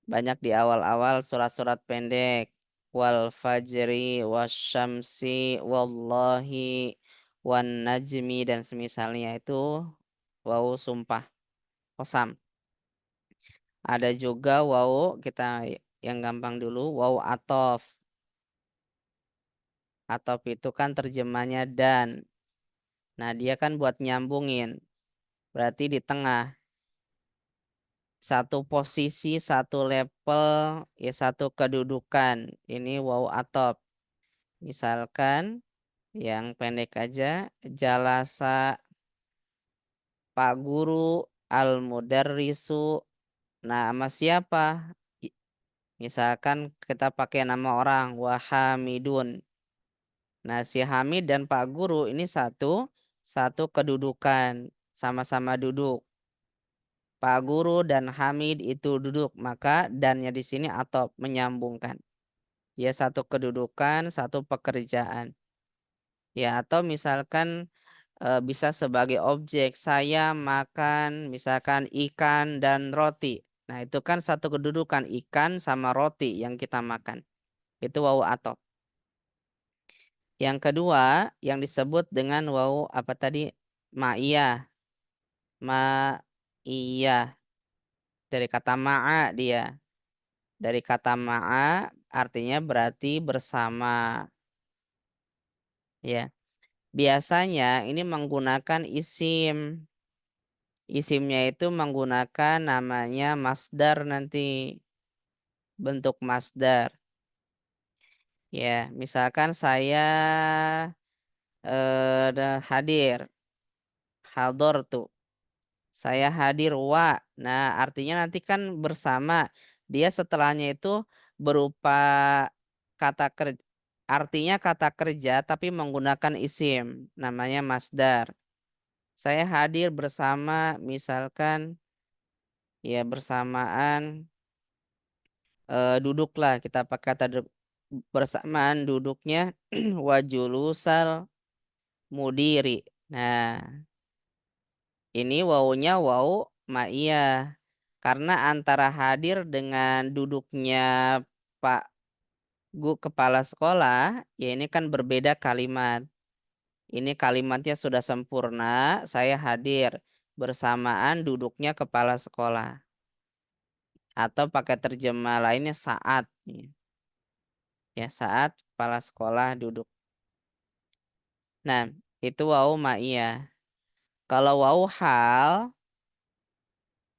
Banyak di awal-awal surat-surat pendek. Wal fajri wasyamsi wallahi wan najmi dan semisalnya itu wawu sumpah qasam. Ada juga wawu kita yang gampang dulu wawu atof. Atof itu kan terjemahnya dan. Nah, dia kan buat nyambungin. Berarti di tengah. Satu posisi, satu level, ya satu kedudukan. Ini wawu atof. Misalkan yang pendek aja, jalasa Pak Guru al-mudarrisu. Nah, sama siapa? Misalkan kita pakai nama orang, Wahamidun. Nah, si Hamid dan Pak Guru ini satu kedudukan, sama-sama duduk. Pak Guru dan Hamid itu duduk, maka dannya di sini atau menyambungkan. Ya, satu kedudukan, satu pekerjaan. Ya, atau misalkan bisa sebagai objek, saya makan misalkan ikan dan roti. Nah, itu kan satu kedudukan, ikan sama roti yang kita makan. Itu wawu atop. Yang kedua yang disebut dengan wawu apa tadi? Ma'iyah. Ma'iyah. Dari kata ma'a dia. Dari kata ma'a artinya berarti bersama. Ya. Biasanya ini menggunakan isim. Isimnya itu menggunakan namanya masdar nanti. Bentuk masdar. Ya, misalkan saya hadir. Hadortu. Saya hadir wa. Nah, artinya nanti kan bersama. Dia setelahnya itu berupa kata kerja. Artinya kata kerja tapi menggunakan isim. Namanya masdar. Saya hadir bersama misalkan ya bersamaan duduklah kita pakai kata bersamaan duduknya wajulusal mudiri. Nah, ini wawunya wawu ma'iyah. Karena antara hadir dengan duduknya Pak Kepala Sekolah, ya ini kan berbeda kalimat. Ini kalimatnya sudah sempurna, saya hadir bersamaan duduknya Kepala Sekolah. Atau pakai terjemah lainnya saat. Ya, saat Kepala Sekolah duduk. Nah, itu wawu ma'iyah. Kalau wawu hal,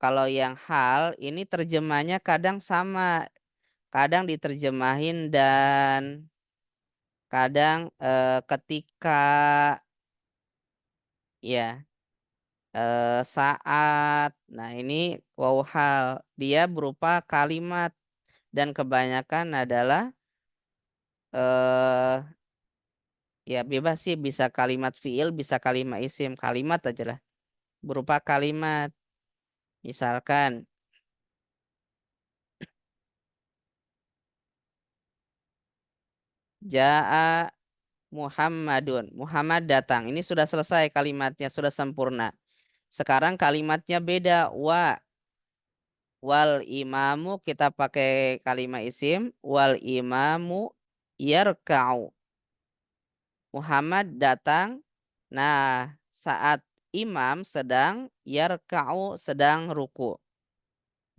kalau yang hal ini terjemahnya kadang sama. Kadang diterjemahin dan kadang ketika ya saat. Nah, ini wawu hal. Dia berupa kalimat dan kebanyakan adalah eh ya bebas sih bisa kalimat fiil, bisa kalimat isim, kalimat aja lah. Berupa kalimat. Misalkan Ja'a Muhammadun. Muhammad datang. Ini sudah selesai kalimatnya, sudah sempurna. Sekarang kalimatnya beda. Wal imamu kita pakai kalimat isim. Wal imamu yarka'u. Muhammad datang. Nah, saat imam sedang yarka'u sedang ruku.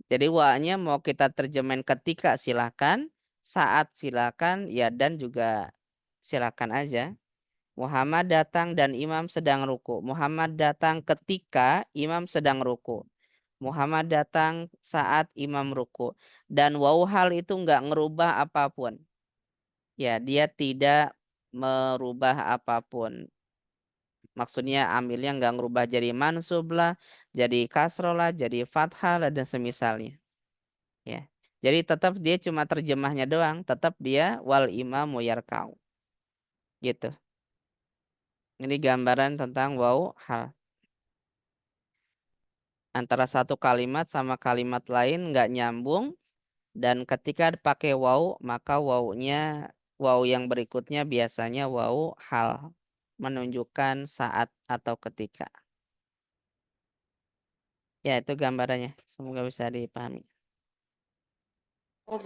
Jadi wa-nya mau kita terjemahin ketika silakan, saat silakan, ya dan juga silakan aja. Muhammad datang dan imam sedang ruku. Muhammad datang ketika imam sedang ruku. Muhammad datang saat imam ruku. Dan wawu hal itu nggak ngerubah apapun. Ya, dia tidak merubah apapun. Maksudnya amilnya nggak ngerubah jadi mansub lah, jadi kasroh lah, jadi fathah lah, dan semisalnya. Ya. Jadi tetap dia cuma terjemahnya doang. Tetap dia wal imamu yarka'u. Gitu. Ini gambaran tentang wawu hal. Antara satu kalimat sama kalimat lain nggak nyambung. Dan ketika pakai wawu, maka wawu yang berikutnya biasanya wawu hal. Menunjukkan saat atau ketika. Ya, itu gambarannya. Semoga bisa dipahami. Oh,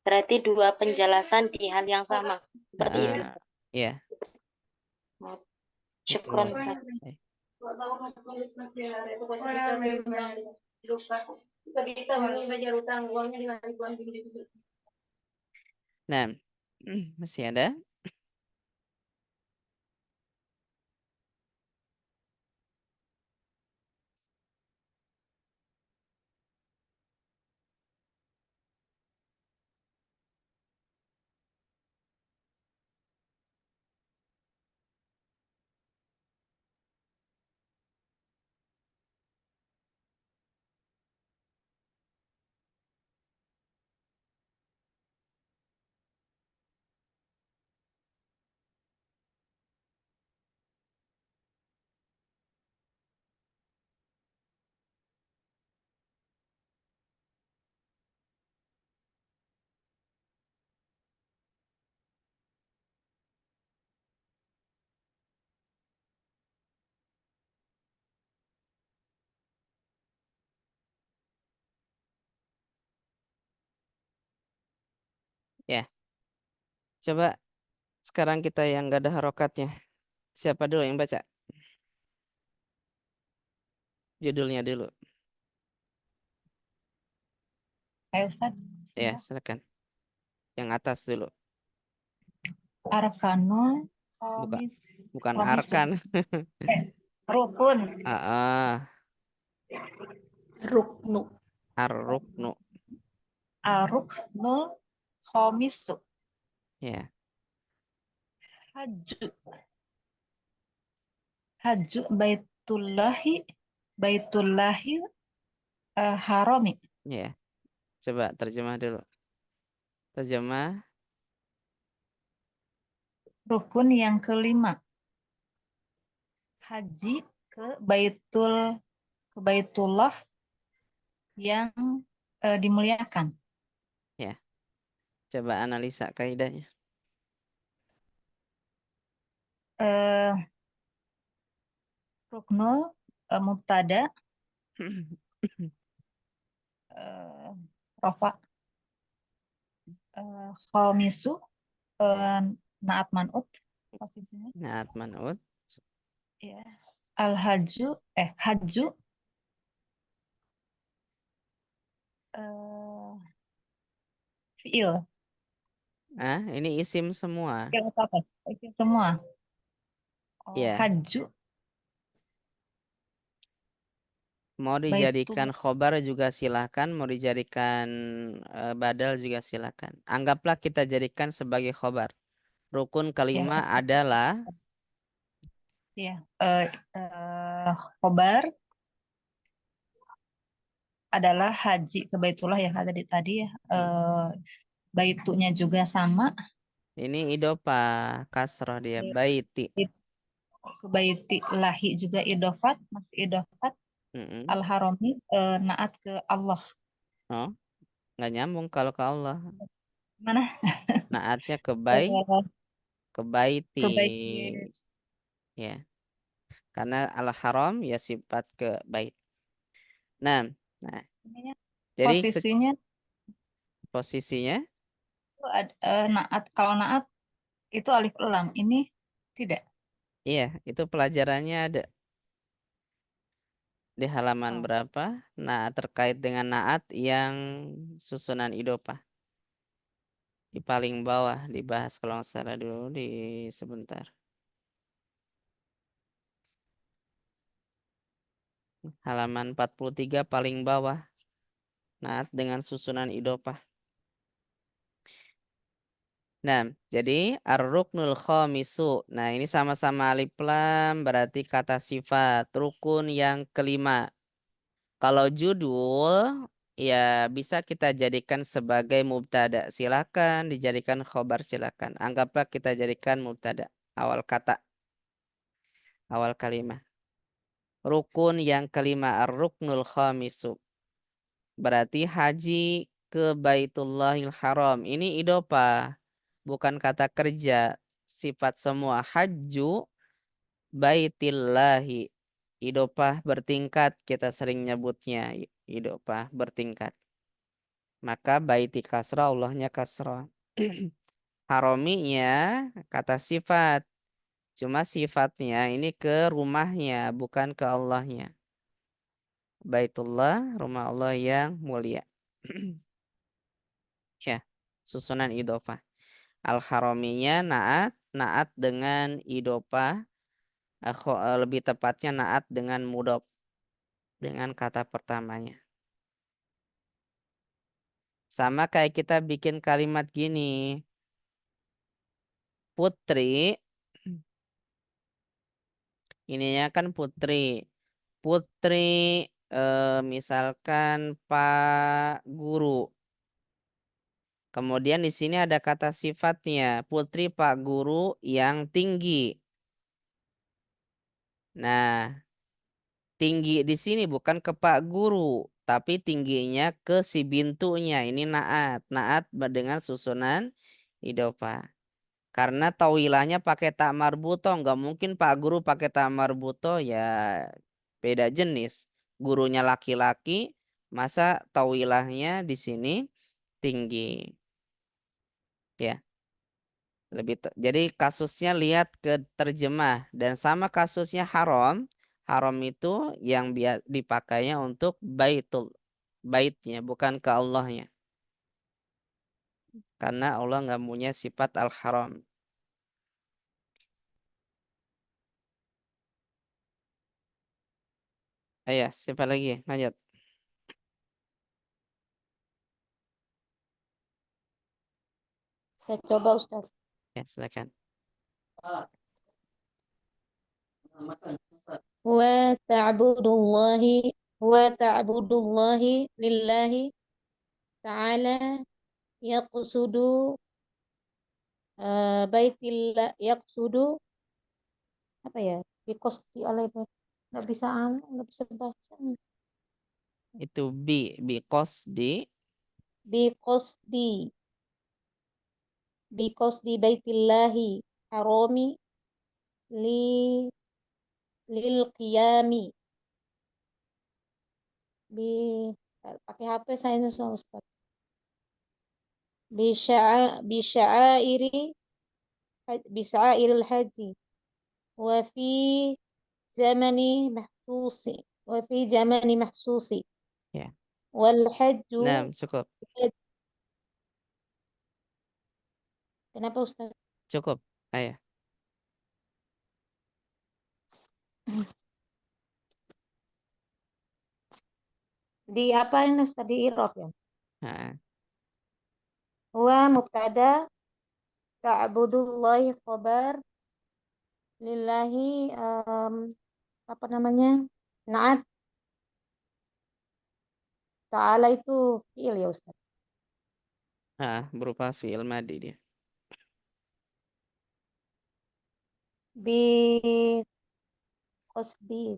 berarti dua penjelasan di hal yang sama. Seperti itu, Ustaz. Ya. Oh, syukron, Betul. Ustaz. Baik. Nah, masih ada? Ya. Coba sekarang kita yang nggak ada harokatnya. Siapa dulu yang baca? Judulnya dulu. Ayo Ustaz. Ya, Bismillah. silakan. Yang atas dulu. Arkanul Bukan Khomis. bukan Khomisun. arkan. Rukun. Ruknu. Ar-ruknu. Aruknul Khomisu. Ya. Haju. Haju Baitullahi Harami. Ya. Coba terjemah dulu. Terjemah. Rukun yang kelima. Haji ke Baitullah yang dimuliakan. Ya. Coba analisa kaidahnya. Ruknul mubtada rofa khomisu naat man'ut posisinya. Naat man'ut. Ya. Haju fiil. Ini isim semua. Fiil apa? Fiil semua. Oh, Ya. haju Mau dijadikan khobar juga silakan, mau dijadikan badal juga silakan. Anggaplah kita jadikan sebagai khobar. Rukun kelima adalah ya khobar adalah haji ke Baitullah yang ada di tadi ya. Baitunya juga sama. ini idopa kasroh dia baiti. Ke baiti lahi juga idofat, masih idofat. Al-harami naat ke Allah. Oh, nggak nyambung kalau ke Allah. Mana? Naatnya ke baiti. Ke baiti. Ya. Karena al-haram ya sifat ke bait. Nah, jadi posisinya naat, kalau naat itu alif lam, ini tidak. iya, itu pelajarannya ada di halaman berapa? Nah, terkait dengan naat yang susunan idopah. Di paling bawah dibahas kalau nggak salah dulu di sebentar. Halaman 43 paling bawah. Naat dengan susunan idopah. Nah, jadi ar-ruknul khamisu. Nah, ini sama-sama alif lam berarti kata sifat rukun yang kelima. Kalau judul ya bisa kita jadikan sebagai mubtada. Silakan dijadikan khobar silakan. Anggaplah kita jadikan mubtada awal kata, awal kalimat. Rukun yang kelima ar-ruknul khamisu. Berarti haji ke Baitullahil Haram. Ini idopa, bukan kata kerja. sifat semua. Hajju baitillahi. Idopah bertingkat, kita sering nyebutnya. Idopah bertingkat. Maka baiti kasrah, Allahnya kasrah. Harominya kata sifat. Cuma sifatnya ini ke rumahnya, bukan ke Allahnya. Baitullah, rumah Allah yang mulia. Ya, susunan idofah. Al-haraminya naat, naat dengan idofah. Lebih tepatnya naat dengan mudhof. Dengan kata pertamanya. Sama kayak kita bikin kalimat gini. Putri. Ininya kan putri. Putri misalkan Pak Guru. Kemudian di sini ada kata sifatnya, putri Pak Guru yang tinggi. Nah, tinggi di sini bukan ke Pak Guru, tapi tingginya ke si bintunya. Ini naat, naat dengan susunan idofah. Karena tawilahnya pakai tak marbuto, nggak mungkin Pak Guru pakai tak marbuto, ya beda jenis. Gurunya laki-laki, masa tawilahnya di sini tinggi. Ya. Jadi kasusnya lihat ke terjemah dan sama kasusnya haram. Haram itu yang dipakainya untuk baitnya bukan ke Allahnya. Karena Allah nggak punya sifat al-haram. Ayah, siapa lagi? Lanjut. Saya coba Ustaz. Ya, silakan. Wa ta'budullahi lillahi ta'ala yaqsudu baitillah yaqsudu apa ya? Biqasdi alaihi nggak bisa baca. Itu biqasdi Biqasdi biqasdi baitillahi harami li lil qiyami bi pakai HP saya ini Ustaz. Bisya'airi bisya'airil haji wa fi zamani mahsusi wa fi zamani mahsusi ya. wal hajju Nah, cukup. kenapa Ustaz? Cukup. Ayah. Di apa ini Ustaz di Irob ya? Nah, Wa mubtada ta'budullahi khabar lillahi apa namanya? Naat ta'ala itu fi'il ya Ustaz. berupa fi'il madi dia. Bi qasdi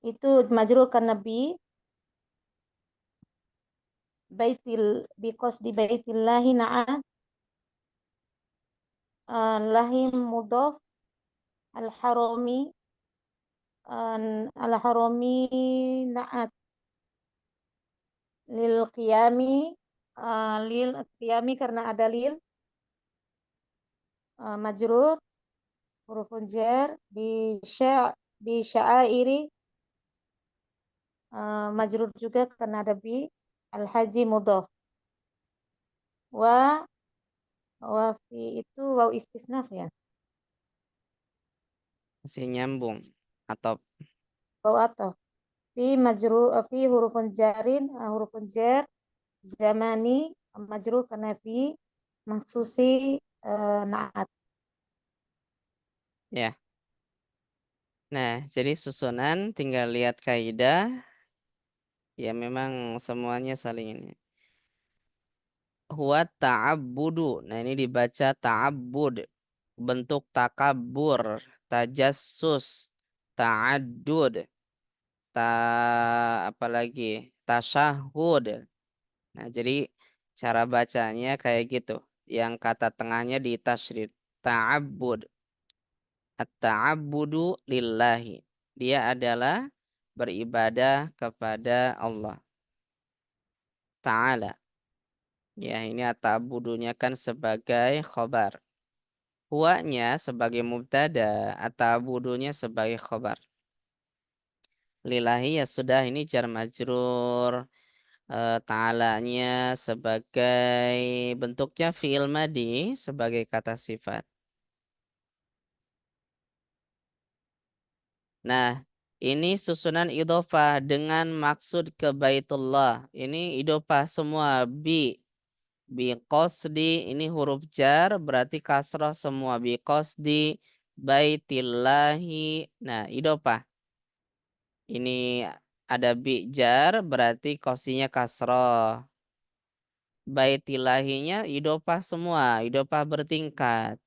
itu majrur karena bi qasdi baitillahi na'at lahi mudhaf al-harami al-harami na'at lil qiyami karena ada lil majrur hurufun jar bi sya'airi majrur juga karena ada bi al-haji mudhaf wa fi itu waw istisnaf ya Masih nyambung atau waw atau fi majrur fi hurufun jar zamani majrur karena fi maksusi naat. ya. Nah, jadi susunan tinggal lihat kaidah. Ya memang semuanya saling ini. Huwa ta'abbudu. Nah, ini dibaca ta'abbud. Bentuk takabur, tajassus, ta'addud, apalagi tasyahud. Nah, jadi cara bacanya kayak gitu. Yang kata tengahnya di tasydid. at-ta'abbud. At-ta'abbudu lillahi. Dia adalah beribadah kepada Allah Ta'ala. Ya, ini at-ta'abbudunya kan sebagai khobar. Huwanya sebagai mubtada, at-ta'abbudunya sebagai khobar. Lillahi ya sudah, ini jar majrur. Ta'alanya sebagai bentuknya fi'il madi sebagai kata sifat. Nah, ini susunan idhofah dengan maksud ke Baitullah. Ini idhofah semua bi qasdi, ini huruf jar berarti kasrah semua, bi qasdi baitillahi. Nah, idhofah. Ini ada bi jar berarti qasdinya kasrah. Baitillahinya idhofah semua, idhofah bertingkat.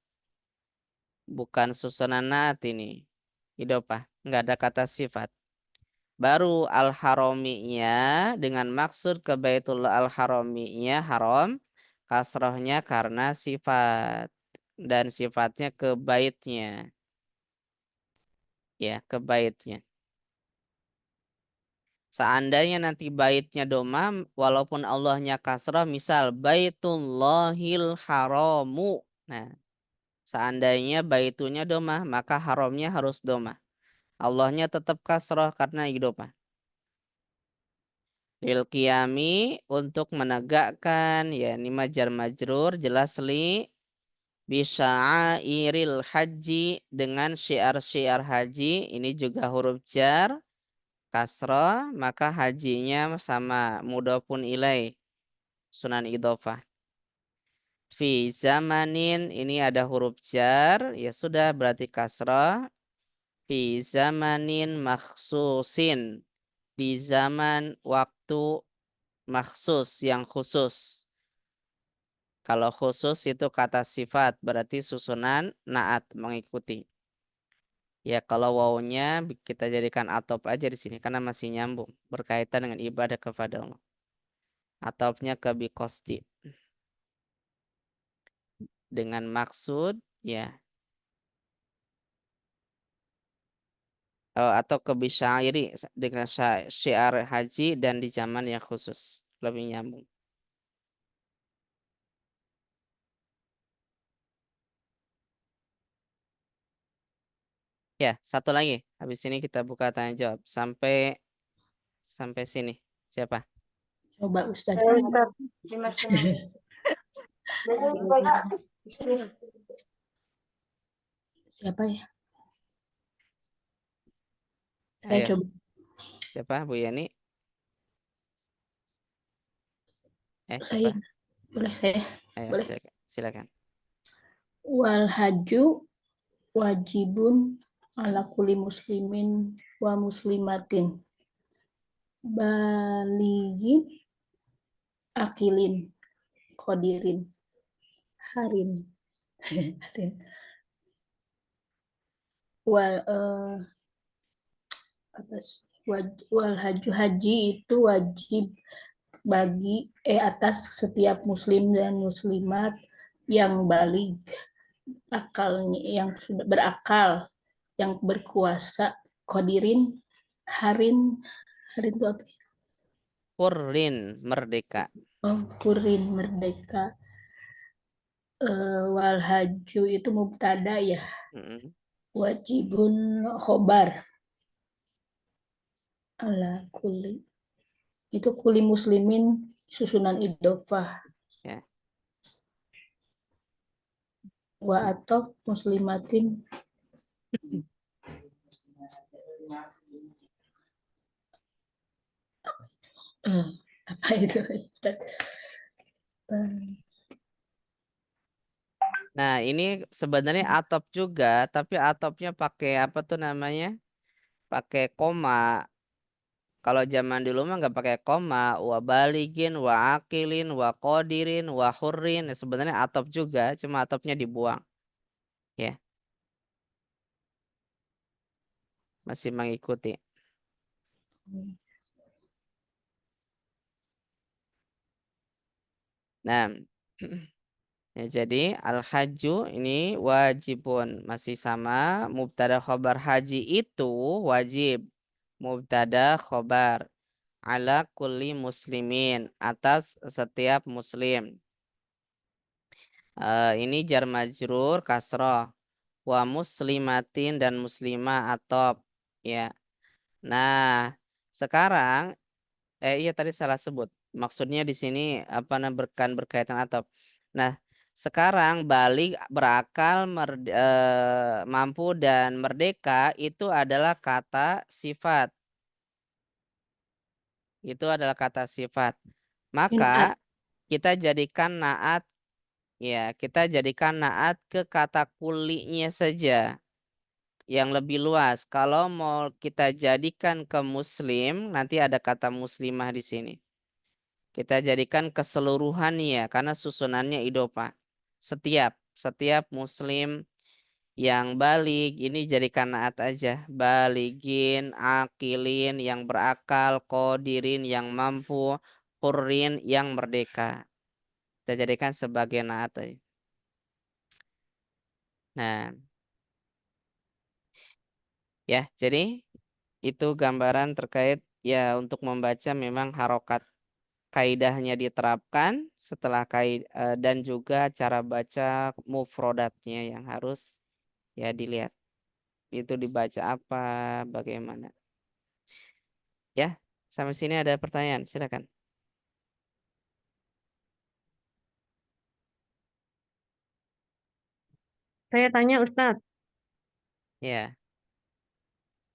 Bukan susunan naat ini. Idhofah, enggak ada kata sifat. Baru al-haraminya dengan maksud ke Baitullah al-haraminya haram, kasrohnya karena sifat dan sifatnya ke baitnya. Ya, ke baitnya. Seandainya nanti baitnya domam, walaupun Allahnya kasrah, misal Baitullahil haramu. Nah, seandainya baitunya domah, maka haramnya harus domah. Allahnya tetap kasrah karena idopah. Lil qiyami untuk menegakkan, ya ini majar majrur jelas li bisya'airil haji dengan syiar-syiar haji, ini juga huruf jar kasrah, maka hajinya sama mudhofun ilai sunan idhofah. Fi zamanin ini ada huruf jar, ya sudah berarti kasrah. Fi zamanin makhsusin, di zaman waktu maksus yang khusus. Kalau khusus itu kata sifat berarti susunan naat mengikuti. Ya kalau wawunya kita jadikan atop aja di sini karena masih nyambung berkaitan dengan ibadah kepada Allah. Atopnya ke biqasdi. Dengan maksud ya. Atau ke bisyairi dengan syiar haji dan di zaman yang khusus. Lebih nyambung. Ya, satu lagi. Habis ini kita buka tanya jawab sampai sini. Siapa? Coba Ustaz. Ustaz. Siapa ya? Saya Ayo. coba. Siapa? Bu Yani? Saya. Siapa? Boleh saya? Ayo, Boleh. silakan. Wal haju wajibun ala kulli muslimin wa muslimatin. Baligin akilin qadirin harin. Harin. Wal haju haji itu wajib bagi atas setiap muslim dan muslimat yang balik akalnya, yang sudah berakal, yang berkuasa, qadirin harin itu apa? Hurrin merdeka. Oh, kurin merdeka. Wal haju itu mubtada ya. Wajibun khobar. Ala kuli. Itu kuli muslimin susunan idofah. Ya. Wa atau muslimatin. Apa itu? Nah, ini sebenarnya atop juga, tapi atopnya pakai apa tuh namanya? Pakai koma. Kalau zaman dulu mah nggak pakai koma, wa baligin, wa akilin, wa qadirin, wa hurrin. Sebenarnya atop juga, cuma atopnya dibuang. Ya. Masih mengikuti. Nah, Ya, jadi al-hajju ini wajibun, masih sama. Mubtada khobar haji itu wajib. Mubtada khobar ala kulli muslimin, atas setiap muslim. Ini jar majrur kasroh. Wa muslimatin dan muslimah atop, ya. Nah, sekarang iya tadi salah sebut. Maksudnya di sini apa berkaitan atop. Nah, sekarang balik, berakal, mampu dan merdeka itu adalah kata sifat. Itu adalah kata sifat. Maka kita jadikan naat, ya, kita jadikan naat ke kata kulinya saja yang lebih luas. Kalau mau kita jadikan ke muslim, nanti ada kata muslimah di sini. Kita jadikan keseluruhannya karena susunannya idopa. Setiap muslim yang balik ini jadikan naat aja. Baligin, akilin yang berakal, qodirin yang mampu, qurrin yang merdeka. Kita jadikan sebagai naat aja. Nah, ya, jadi itu gambaran terkait ya untuk membaca memang harokat kaidahnya diterapkan setelah dan juga cara baca mufrodatnya yang harus ya dilihat. Itu dibaca apa, bagaimana. Ya, sampai sini ada pertanyaan, silakan. Saya tanya Ustadz, Ya,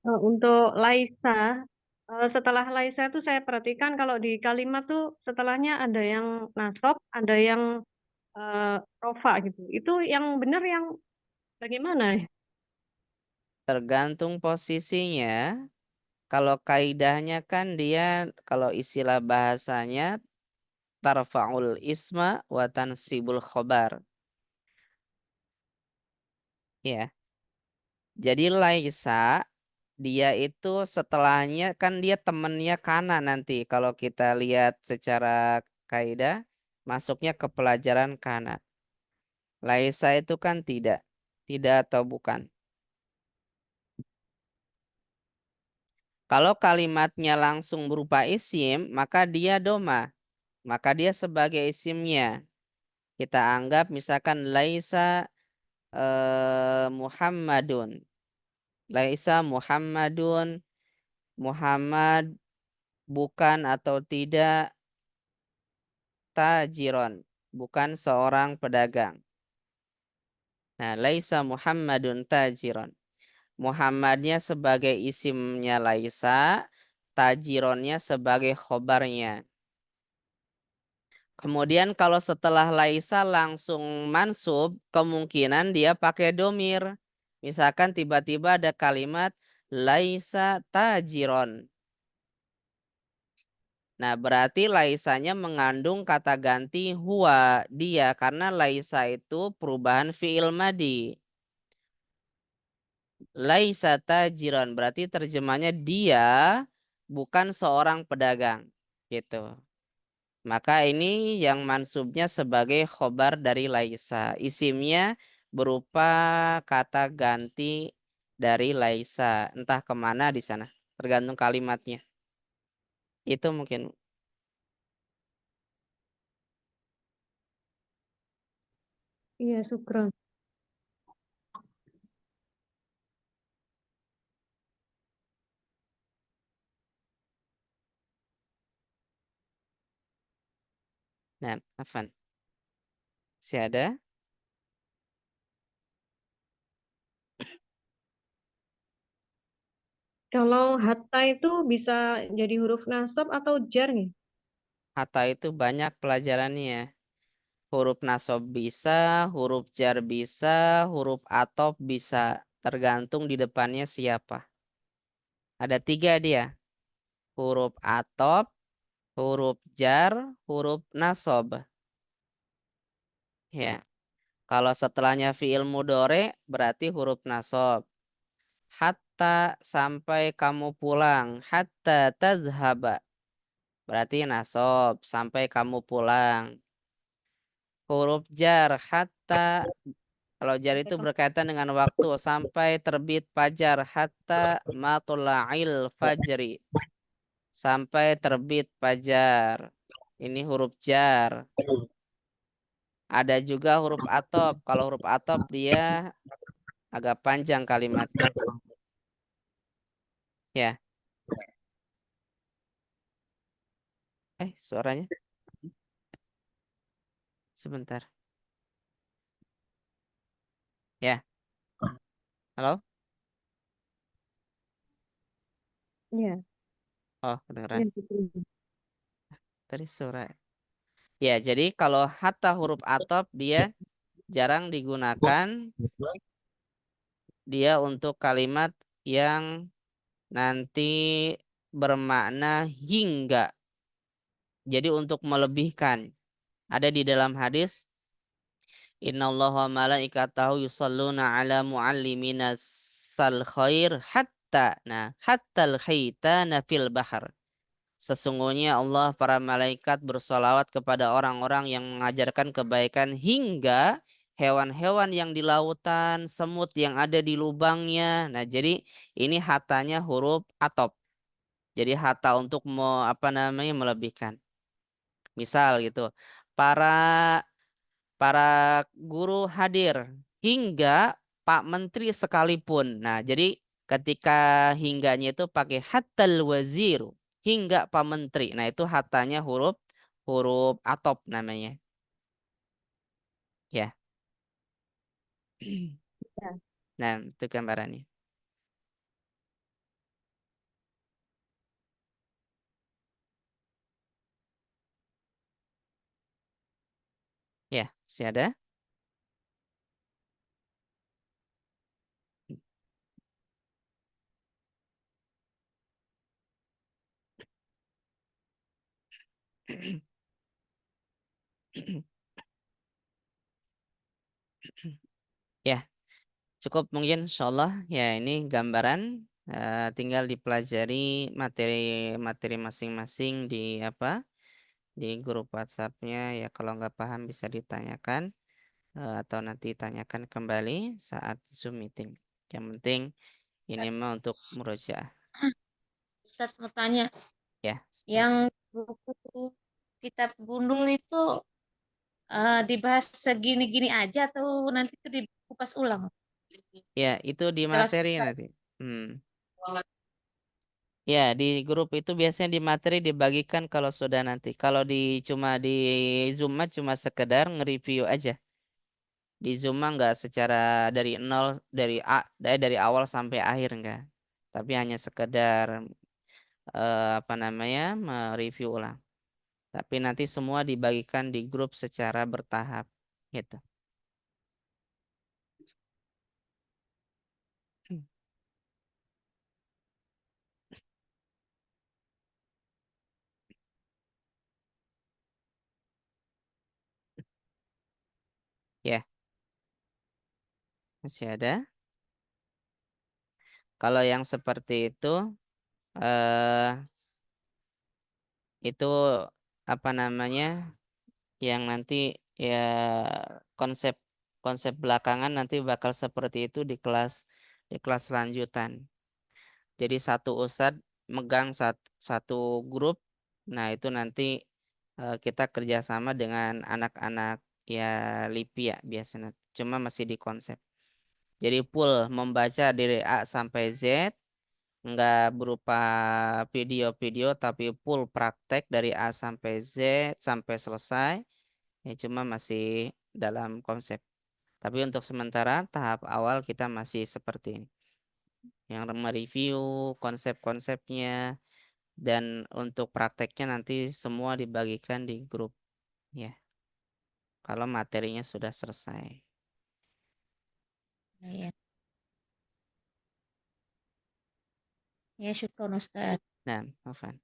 untuk Laisa, setelah Laisa itu saya perhatikan kalau di kalimat tuh setelahnya ada yang nasab, ada yang rofa gitu. Itu yang benar yang bagaimana ya? tergantung posisinya. Kalau kaidahnya kan dia kalau istilah bahasanya tarfa'ul isma wa tansibul khobar. Ya. Jadi laisa dia itu setelahnya kan dia temennya kana nanti kalau kita lihat secara kaidah masuknya ke pelajaran kana. Laisa itu kan tidak atau bukan. Kalau kalimatnya langsung berupa isim maka dia doma, maka dia sebagai isimnya. Kita anggap misalkan laisa Muhammadun. Laisa Muhammadun, Muhammad bukan atau tidak tajiron, bukan seorang pedagang. Nah, laisa Muhammadun tajiron. Muhammadnya sebagai isimnya laisa, tajironnya sebagai khobarnya. Kemudian kalau setelah laisa langsung mansub, kemungkinan dia pakai domir. Misalkan tiba-tiba ada kalimat laisa tajiron. Nah, berarti laisanya mengandung kata ganti huwa, dia, karena laisa itu perubahan fi'il madi. Laisa tajiron, berarti terjemahnya dia bukan seorang pedagang. Gitu. Maka ini yang mansubnya sebagai khobar dari laisa. Isimnya berupa kata ganti dari laisa. Entah kemana di sana. Tergantung kalimatnya. Itu mungkin. Iya, syukron. Nah, Afan. Si ada? Kalau hatta itu bisa jadi huruf nasab atau jar nih? Hatta itu banyak pelajarannya. Huruf nasab bisa, huruf jar bisa, huruf atop bisa. Tergantung di depannya siapa. Ada 3 dia. Huruf atop, huruf jar, huruf nasab. Ya. Kalau setelahnya fiil mudore berarti huruf nasab. Hatta sampai kamu pulang. Hatta tazhaba. Berarti nasab sampai kamu pulang. huruf jar hatta. Kalau jar itu berkaitan dengan waktu sampai terbit fajar, hatta matula'il fajri, sampai terbit fajar. Ini huruf jar. Ada juga huruf atop. Kalau huruf atop dia agak panjang kalimatnya. Ya. Suaranya sebentar. Ya. Halo? Iya. Oh, kedengeran. Iya, betul. Tadi suara. Ya, jadi kalau hatta huruf atop dia jarang digunakan dia untuk kalimat yang nanti bermakna hingga. Jadi untuk melebihkan. Ada di dalam hadis, Innallaha malaikatahu yusalluna ala muallimina sal khair hatta. Nah, hatta al-khaytana fil bahar. Sesungguhnya Allah para malaikat bersolawat kepada orang-orang yang mengajarkan kebaikan hingga hewan-hewan yang di lautan, semut yang ada di lubangnya. Nah, jadi ini hatanya huruf atop. Jadi hata untuk melebihkan. Misal gitu. Para para guru hadir hingga Pak Menteri sekalipun. Nah, jadi ketika hingganya itu pakai hatal wazir hingga Pak Menteri. Nah, itu hatanya huruf huruf atop namanya. Ya. Ya. Nah, itu gambarannya. Ya, masih ada? Ya, cukup mungkin insyaallah ya ini gambaran tinggal dipelajari materi-materi masing-masing di di grup WhatsApp-nya ya kalau nggak paham bisa ditanyakan atau nanti tanyakan kembali saat Zoom meeting. Yang penting ini mah untuk murojaah Ustaz mau tanya, ya. yang buku kitab Gundul itu dibahas segini-gini aja atau nanti itu dikupas ulang? Ya, itu di Setelah materi nanti. Ya, di grup itu biasanya di materi dibagikan kalau sudah nanti. Kalau cuma di Zoom mah cuma sekedar nge-review aja. Di Zoom mah nggak secara dari nol dari awal sampai akhir enggak. Tapi hanya sekedar mereview ulang. Tapi nanti semua dibagikan di grup secara bertahap gitu. Ya, masih ada. Kalau yang seperti eh itu apa namanya? Yang nanti ya konsep konsep belakangan nanti bakal seperti itu di kelas lanjutan. Jadi satu ustadz megang satu grup. Nah, itu nanti kita kerjasama dengan anak-anak ya LIPI ya biasanya. Cuma masih di konsep. Jadi full membaca dari A sampai Z. Nggak berupa video-video tapi full praktek dari A sampai Z sampai selesai. Ya cuma masih dalam konsep. Tapi untuk sementara tahap awal kita masih seperti ini. Yang mereview konsep-konsepnya dan untuk prakteknya nanti semua dibagikan di grup ya. Kalau materinya sudah selesai. Ya, ya syukron Ustaz. Nah, Afan.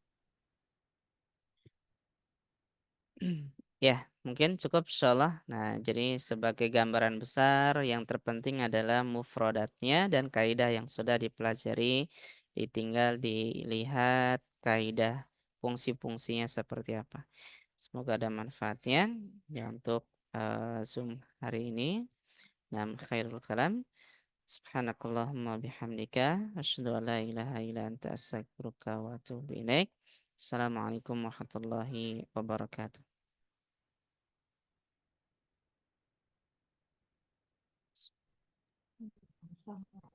Ya, mungkin cukup insyaallah. Nah, jadi sebagai gambaran besar yang terpenting adalah mufradatnya dan kaidah yang sudah dipelajari, ditinggal dilihat kaidah fungsi-fungsinya seperti apa. Semoga ada manfaatnya ya untuk Zoom hari ini. Nah, khairul kalam. Subhanakallahumma bihamdika asyhadu an la ilaha illa anta astaghfiruka wa atubu ilaik. Assalamualaikum warahmatullahi wabarakatuh. Sama.